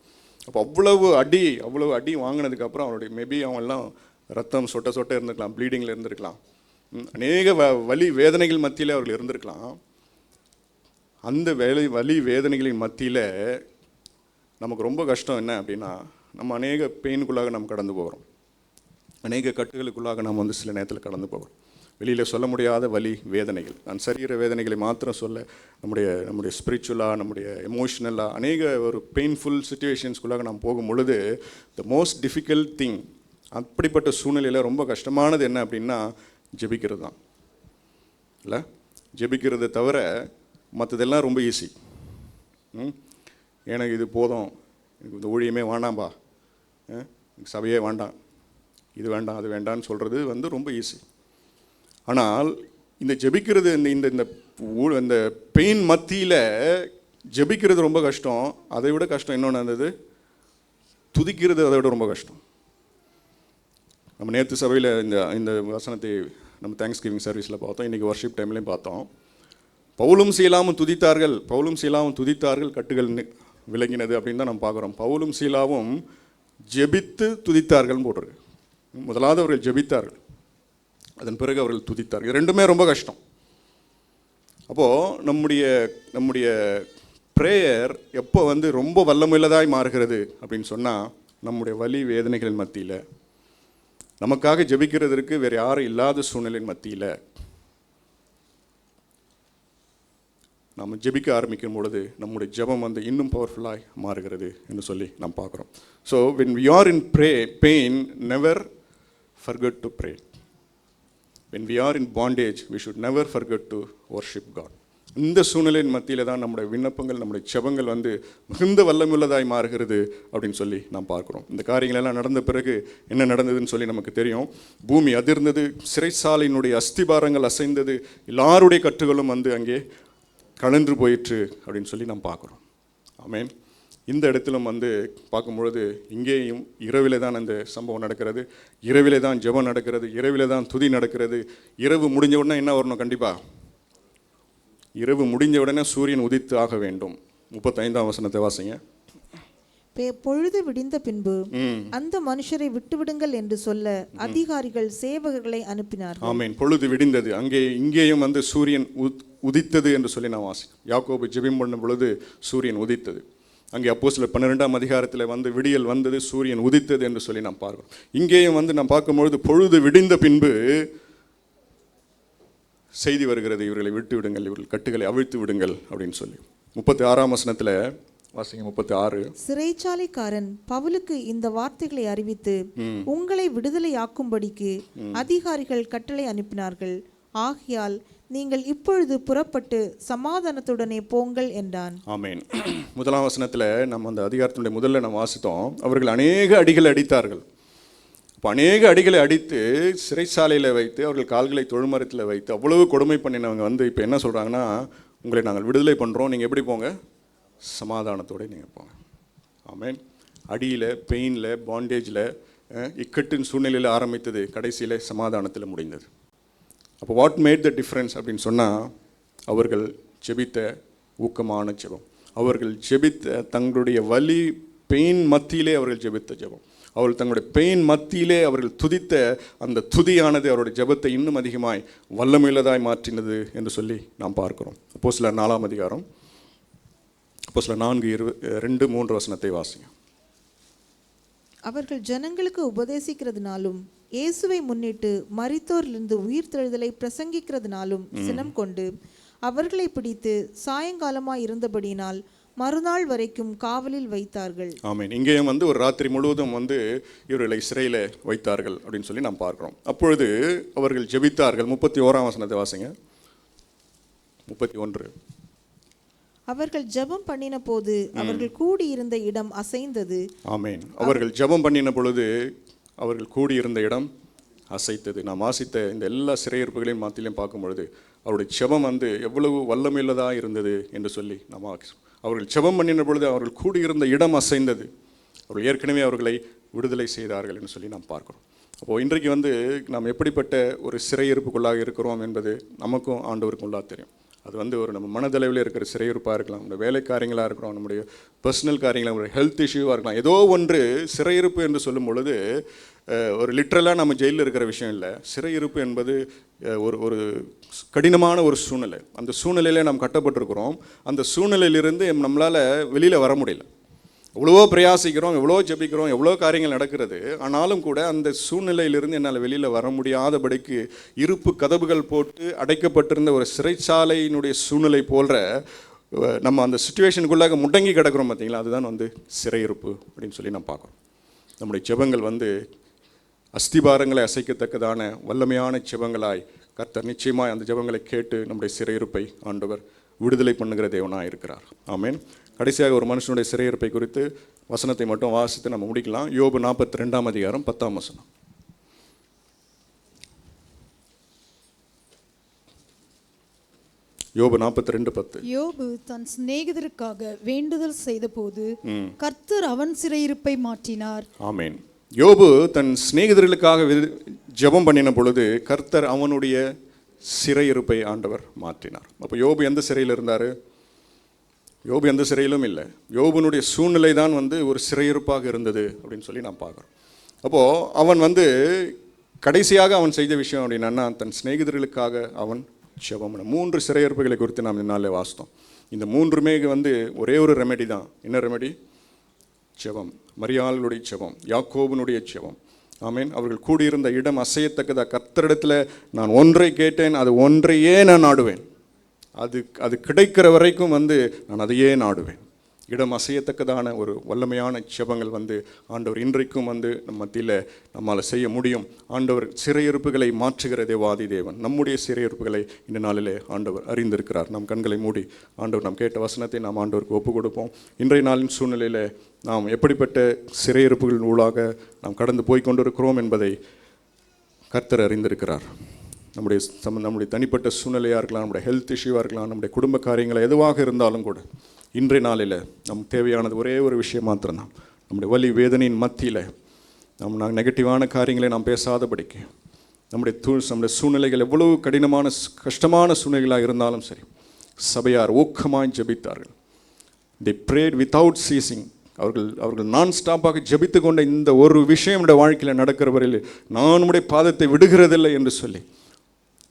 அப்போ அவ்வளவு அடி வாங்கினதுக்கப்புறம் அவருடைய மேபி அவங்கெல்லாம் ரத்தம் சொட்ட சொட்ட இருந்திருக்கலாம், ப்ளீடிங்கில் இருந்திருக்கலாம், அநேக வலி வேதனைகள் மத்தியில் அவர்கள் இருந்திருக்கலாம். அந்த வலி வேதனைகளின் மத்தியில் நமக்கு ரொம்ப கஷ்டம் என்ன அப்படின்னா, நம்ம அநேக பெயினுக்குள்ளாக நம்ம கடந்து போகிறோம், அநேக கட்டுகளுக்குள்ளாக நாம் வந்து சில நேரத்தில் கடந்து போகிறோம். வெளியில் சொல்ல முடியாத வலி வேதனைகள், நான் சரீர வேதனைகளை மாத்திரம் சொல்ல, நம்முடைய ஸ்பிரிச்சுவலாக, நம்முடைய எமோஷ்னலாக அநேக ஒரு பெயின்ஃபுல் சுச்சுவேஷன்ஸ்குள்ளாக நாம் போகும் பொழுது த மோஸ்ட் டிஃபிகல்ட் திங், அப்படிப்பட்ட சூழ்நிலையில் ரொம்ப கஷ்டமானது என்ன அப்படின்னா ஜெபிக்கிறது தான். இல்லை, ஜெபிக்கிறத தவிர மற்றதெல்லாம் ரொம்ப ஈஸி. எனக்கு இது போதும், எனக்கு இந்த ஊழியமே வேண்டாம்பா, எனக்கு சபையே வேண்டாம், இது வேண்டாம் அது வேண்டான்னு சொல்கிறது வந்து ரொம்ப ஈஸி. ஆனால் இந்த ஜெபிக்கிறது, இந்த பெயின் மத்தியில் ஜெபிக்கிறது ரொம்ப கஷ்டம். அதை விட கஷ்டம் இன்னொன்று இருந்தது, துதிக்கிறது அதை விட ரொம்ப கஷ்டம். நம்ம நேற்று சபையில் இந்த வசனத்தை நம்ம தேங்க்ஸ் கிவிங் சர்வீஸில் பார்த்தோம், இன்றைக்கி வர்ஷிப் டைம்லேயும் பார்த்தோம். பவுலும் சீலாவும் துதித்தார்கள், கட்டுகள் விளங்கினது அப்படின்னு தான் நம்ம பார்க்குறோம். பவுலும் சீலாவும் ஜெபித்து துதித்தார்கள்னு போட்டிருக்கு. முதலாவது அவர்கள் ஜெபித்தார்கள், அதன் பிறகு அவர்கள் துதித்தார்கள். இது ரெண்டுமே ரொம்ப கஷ்டம். அப்போது நம்முடைய ப்ரேயர் எப்போ வந்து ரொம்ப வல்லமுள்ளதாய் மாறுகிறது அப்படின்னு சொன்னால், நம்முடைய வலி வேதனைகளின் மத்தியில், நமக்காக ஜெபிக்கிறதற்கு வேறு யாரும் இல்லாத சூழ்நிலையின் மத்தியில் நாம் ஜெபிக்க ஆரம்பிக்கும் பொழுது நம்முடைய ஜெபம் வந்து இன்னும் பவர்ஃபுல்லாக மாறுகிறது என்று சொல்லி நாம் பார்க்குறோம். So when we are in pain, never forget to pray. When we are in bondage, we should never forget to worship God. இந்த சூழ்நிலையின் மத்தியில் தான் நம்முடைய விண்ணப்பங்கள், நம்முடைய ஜெபங்கள் வந்து மிகுந்த வல்லமுள்ளதாய் மாறுகிறது அப்படின்னு சொல்லி நாம் பார்க்குறோம். இந்த காரியங்களெல்லாம் நடந்த பிறகு என்ன நடந்ததுன்னு சொல்லி நமக்கு தெரியும். பூமி அதிர்ந்தது, சிறைச்சாலையினுடைய அஸ்திபாரங்கள் அசைந்தது, எல்லாருடைய கட்டுகளும் வந்து அங்கே கலன்று போயிற்று அப்படின்னு சொல்லி நாம் பார்க்குறோம். ஆமென். இந்த இடத்திலும் வந்து பார்க்கும்பொழுது இங்கேயும் இரவிலே தான் அந்த சம்பவம் நடக்கிறது, இரவிலே தான் ஜெபம் நடக்கிறது, இரவிலே தான் துதி நடக்கிறது. இரவு முடிஞ்ச உடனே என்ன வரணும்? கண்டிப்பாக இரவு முடிஞ்ச உடனே சூரியன் உதித்து ஆக வேண்டும். 35ஆம் வசனத்தை வாசிங்க. பொழுது விடிந்த பின்பு அந்த மனுஷரை விட்டுவிடுங்கள் என்று சொல்ல அதிகாரிகள் சேவகர்களை அனுப்பினார்கள். ஆமென். பொழுது விடிந்தது, இங்கேயும் வந்து சூரியன் உதித்தது என்று சொல்லி நான் வாசிக்கிறேன். யாக்கோபு ஜெபம் பண்ணும் பொழுது சூரியன் உதித்தது. அங்கே அப்போஸ்தலர் 12ஆம் அதிகாரத்தில் வந்து விடியல் வந்தது, சூரியன் உதித்தது என்று சொல்லி நாம் பார்க்கிறோம். இங்கேயும் வந்து நாம் பார்க்கும்பொழுது பொழுது விடிந்த பின்பு செய்தி வருகிறது, இவர்களை விட்டு விடுங்கள், இவர்கள் கட்டுகளை அவிழ்த்து விடுங்கள் அப்படின்னு சொல்லி. 36ஆம் வசனத்தில் வாசிங்க. 36. சிறைச்சாலைக்காரன் பவுலுக்கு இந்த வார்த்தைகளை அறிவித்து உங்களை விடுதலையாக்கும்படிக்கு அதிகாரிகள் கட்டளை அனுப்பினார்கள். ஆகையால் நீங்கள் இப்பொழுது புறப்பட்டு சமாதானத்துடனே போங்கள் என்றான். ஆமென். முதலாம் வசனத்தில் நம்ம அந்த அதிகாரத்தினுடைய முதல்ல நம்ம வாசித்தோம், அவர்கள் அநேக அடிகள் அடித்தார்கள். இப்போ அநேக அடிகளை அடித்து சிறைச்சாலையில் வைத்து அவர்கள் கால்களை தொழுமரத்தில் வைத்து அவ்வளவு கொடுமை பண்ணினவங்க வந்து இப்போ என்ன சொல்கிறாங்கன்னா, உங்களை நாங்கள் விடுதலை பண்ணுறோம், நீங்கள் எப்படி போங்க? சமாதானத்தோடு நீங்கள் போங்க. ஆமென். அடியில், பெயினில், பாண்டேஜில், இக்கட்டின் சூழ்நிலையில் ஆரம்பித்தது கடைசியில் சமாதானத்தில் முடிந்தது. அப்போ வாட் மேட் த டிஃப்ரென்ஸ் அப்படின்னு சொன்னால், அவர்கள் ஜெபித்த ஊக்கமான ஜெபம், அவர்கள் ஜெபித்த தங்களுடைய வலி பெயின் மத்தியிலே அவர்கள் ஜெபித்த ஜெபம், அவர்கள் தங்களுடைய பெயின் மத்தியிலே அவர்கள் துதித்த அந்த துதியானது அவருடைய ஜெபத்தை இன்னும் அதிகமாய் வல்லமையுள்ளதாய் மாற்றினது என்று சொல்லி நாம் பார்க்கிறோம். அப்போஸ்தலர் 4ஆம் அதிகாரம், அப்போஸ்தலர் 4:2-3 வசனத்தை வாசிங்க. அவர்கள் ஜனங்களுக்கு உபதேசிக்கிறதுனாலும் இயேசுவை முன்னிட்டு மரித்தோரிலிருந்து உயிர்த்தெழுதலை பிரசங்கிக்கிறதுனாலும் சினம் கொண்டு அவர்களை பிடித்து சாயங்காலமாய் இருந்தபடியினால் மறுநாள் வரைக்கும் காவலில் வைத்தார்கள். ஆமென். இங்கேயும் ஒரு ராத்திரி முழுவதும் இவர்களை சிறையில் வைத்தார்கள் அப்படின்னு சொல்லி நாம் பார்க்கிறோம். அப்பொழுது அவர்கள் ஜெபித்தார்கள். 31ஆம் வசனத்தை வாசிங்க. 31. அவர்கள் ஜெபம் பண்ணின போது அவர்கள் கூடியிருந்த இடம் அசைந்தது. ஆமென். அவர்கள் ஜெபம் பண்ணின பொழுது அவர்கள் கூடியிருந்த இடம் அசைத்தது. நாம் வாசித்த இந்த எல்லா சிறையிருப்புகளையும் மத்தியிலையும் பார்க்கும் பொழுது அவருடைய ஜெபம் எவ்வளவு வல்லமையுள்ளதாக இருந்தது என்று சொல்லி நாம் அவர்கள் ஜெபம் பண்ணின பொழுது அவர்கள் கூடியிருந்த இடம் அசைந்தது. அவர்கள் ஏற்கனவே அவர்களை விடுதலை செய்தார்கள் என்று சொல்லி நாம் பார்க்கிறோம். அப்போது இன்றைக்கு நாம் எப்படிப்பட்ட ஒரு சிறையிருப்புக்குள்ளாக இருக்கிறோம் என்பது நமக்கும் ஆண்டவருக்கும் உள்ளாக தெரியும். அது ஒரு நம்ம மனதளவில் இருக்கிற சிறையிருப்பாக இருக்கலாம், நம்முடைய வேலை காரியங்களாக இருக்கிறோம், நம்முடைய பர்சனல் காரியங்களாக, நம்முடைய ஹெல்த் இஷ்யூவாக இருக்கலாம். ஏதோ ஒன்று சிறையிருப்பு என்று சொல்லும் பொழுது ஒரு லிட்ரலாக நம்ம ஜெயிலில் இருக்கிற விஷயம் இல்லை. சிறையிருப்பு என்பது ஒரு கடினமான ஒரு சூழ்நிலை. அந்த சூழ்நிலையில நாம் கட்டப்பட்டிருக்கிறோம். அந்த சூழ்நிலையிலிருந்து நம்மளால் வெளியில் வர முடியல. எவ்வளவோ பிரயாசிக்கிறோம், எவ்வளோ ஜெபிக்கிறோம், எவ்வளோ காரியங்கள் நடக்கிறது. ஆனாலும் கூட அந்த சூழ்நிலையிலிருந்து என்னால் வெளியில் வர முடியாதபடிக்கு இருப்பு கதவுகள் போட்டு அடைக்கப்பட்டிருந்த ஒரு சிறைச்சாலையினுடைய சூழ்நிலை போன்ற நம்ம அந்த சுச்சுவேஷனுக்குள்ளாக முடங்கி கிடக்கிறோம் பார்த்தீங்களா, அதுதான் சிறையிருப்பு அப்படின்னு சொல்லி நான் பார்க்குறோம். நம்முடைய ஜெபங்கள் அஸ்திபாரங்களை அசைக்கத்தக்கதான வல்லமையான ஜெபங்களாய் கர்த்தர் நிச்சயமாய் அந்த ஜெபங்களை கேட்டு நம்முடைய சிறையிருப்பை ஆண்டவர் விடுதலை பண்ணுகிற தேவனாக இருக்கிறார். ஆமென். கடைசியாக ஒரு மனுஷனுடைய சிறையிருப்பை குறித்து வசனத்தை மட்டும் வாசித்து நம்ம முடிக்கலாம். யோபு 42ஆம் அதிகாரம் 10ஆம் வசனம். யோபு 42:10. யோபு தன் சிநேகிதருக்காக வேண்டுதல் செய்தபோது கர்த்தர் அவன் சிறையிருப்பை மாற்றினார். ஆமென். யோபு தன் சிநேகிதர்களுக்காக ஜெபம் பண்ணின பொழுது கர்த்தர் அவனுடைய சிறையிருப்பை ஆண்டவர் மாற்றினார். அப்போ யோபு எந்த சிறையில் இருந்தார்? யோபு எந்த சிறையிலும் இல்லை. யோபுனுடைய சூழ்நிலை தான் ஒரு சிறையிருப்பாக இருந்தது அப்படின்னு சொல்லி நான் பார்க்குறோம். அப்போது அவன் கடைசியாக அவன் செய்த விஷயம் அப்படின்னா தன் சிநேகிதர்களுக்காக அவன் ஜெபம் பண்ண. 3 சிறையிருப்புகளை குறித்து நாம் இந்நாளில் வாசித்தோம். இந்த 3மே ஒரே ஒரு ரெமெடி தான். என்ன ரெமெடி? ஜெபம். மரியாளுடைய ஜெபம், யாக்கோபனுடைய ஜெபம். ஆமென். அவர்கள் கூடியிருந்த இடம் அசையத்தக்கதா. கர்த்தரிடத்தில் நான் ஒன்றை கேட்டேன், அது ஒன்றையே நான் நாடுவேன். அது கிடைக்கிற வரைக்கும் நான் அதையே நாடுவேன். இடம் அசையத்தக்கதான ஒரு வல்லமையான ஜெபங்கள் ஆண்டவர் இன்றைக்கும் நம்ம மத்தியில் நம்மால் செய்ய முடியும். ஆண்டவர் சிறையிருப்புகளை மாற்றுகிற தேவாதி தேவன். நம்முடைய சிறையிருப்புகளை இந்த நாளிலே ஆண்டவர் அறிந்திருக்கிறார். நம் கண்களை மூடி ஆண்டவர் நாம் கேட்ட வசனத்தை நாம் ஆண்டவருக்கு ஒப்பு கொடுப்போம். இன்றைய நாளின் சூழ்நிலையில் நாம் எப்படிப்பட்ட சிறையிருப்புகளின் ஊடாக நாம் கடந்து போய் கொண்டிருக்கிறோம் என்பதை கர்த்தர் அறிந்திருக்கிறார். நம்முடைய தனிப்பட்ட சூழ்நிலையாக இருக்கலாம், நம்முடைய ஹெல்த் இஷ்யூவாக இருக்கலாம், நம்முடைய குடும்ப காரியங்கள் எதுவாக இருந்தாலும் கூட இன்றைய நாளில் நமக்கு தேவையானது ஒரே ஒரு விஷயம் மாத்திரம்தான். நம்முடைய வலி வேதனையின் மத்தியில் நாங்கள் நெகட்டிவான காரியங்களை நாம் பேசாதபடிக்கு, நம்முடைய சூழ்நிலைகள் எவ்வளவு கடினமான கஷ்டமான சூழ்நிலைகளாக இருந்தாலும் சரி, சபையார் ஊக்கமாய் ஜெபித்தார்கள். they prayed without ceasing. அவர்கள் நான் ஸ்டாப்பாக ஜெபித்து கொண்ட இந்த ஒரு விஷயம் என்னுடைய வாழ்க்கையில் நடக்கிற வரையில் நான் உம்முடைய பாதத்தை விடுகிறதில்லை என்று சொல்லி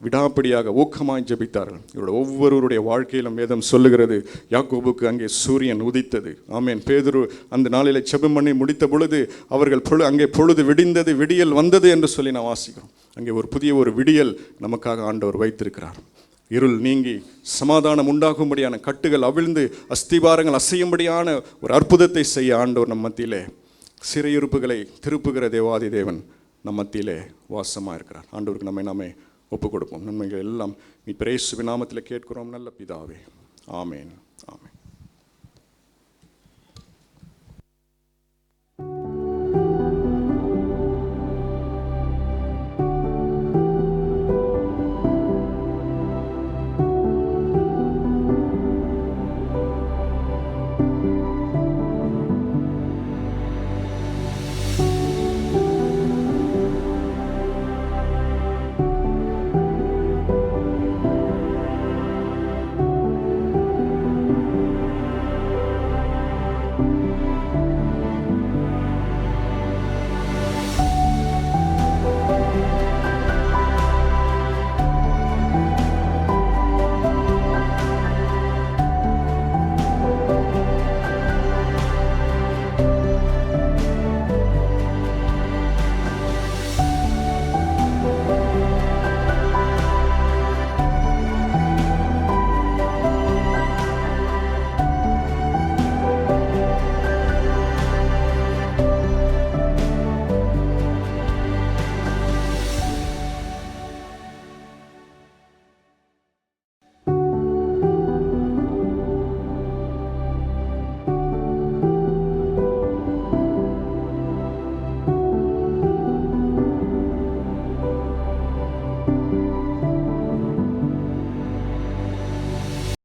விடாப்படியாக ஊக்கமாய் ஜெபித்தார்கள். இவருடைய ஒவ்வொருவருடைய வாழ்க்கையிலும் வேதம் சொல்லுகிறது, யாக்கோபுக்கு அங்கே சூரியன் உதித்தது. ஆமென். பேதுரு அந்த நாளில் ஜெபம் பண்ணி முடித்த பொழுது அவர்கள் அங்கே பொழுது விடிந்தது, விடியல் வந்தது என்று சொல்லி நான் வாசிக்கிறோம். அங்கே ஒரு புதிய விடியல் நமக்காக ஆண்டவர் வைத்திருக்கிறார். இருள் நீங்கி சமாதானம் உண்டாகும்படியான, கட்டுகள் அவிழ்ந்து அஸ்திபாரங்கள் அசையும்படியான ஒரு அற்புதத்தை செய்ய ஆண்டவர் நம் மத்தியிலே சிறையிருப்புகளை திருப்புகிற தேவாதி தேவன் நம் மத்தியிலே வாசமாக இருக்கிறார். ஆண்டவருக்கு நாமே ஒப்புக் கொடுப்போம். நன்மைகள் எல்லாம் மீட்பர் இயேசுவின் நாமத்தில் கேட்கிறோம் நல்ல பிதாவே. ஆமேன். ஆமேன்.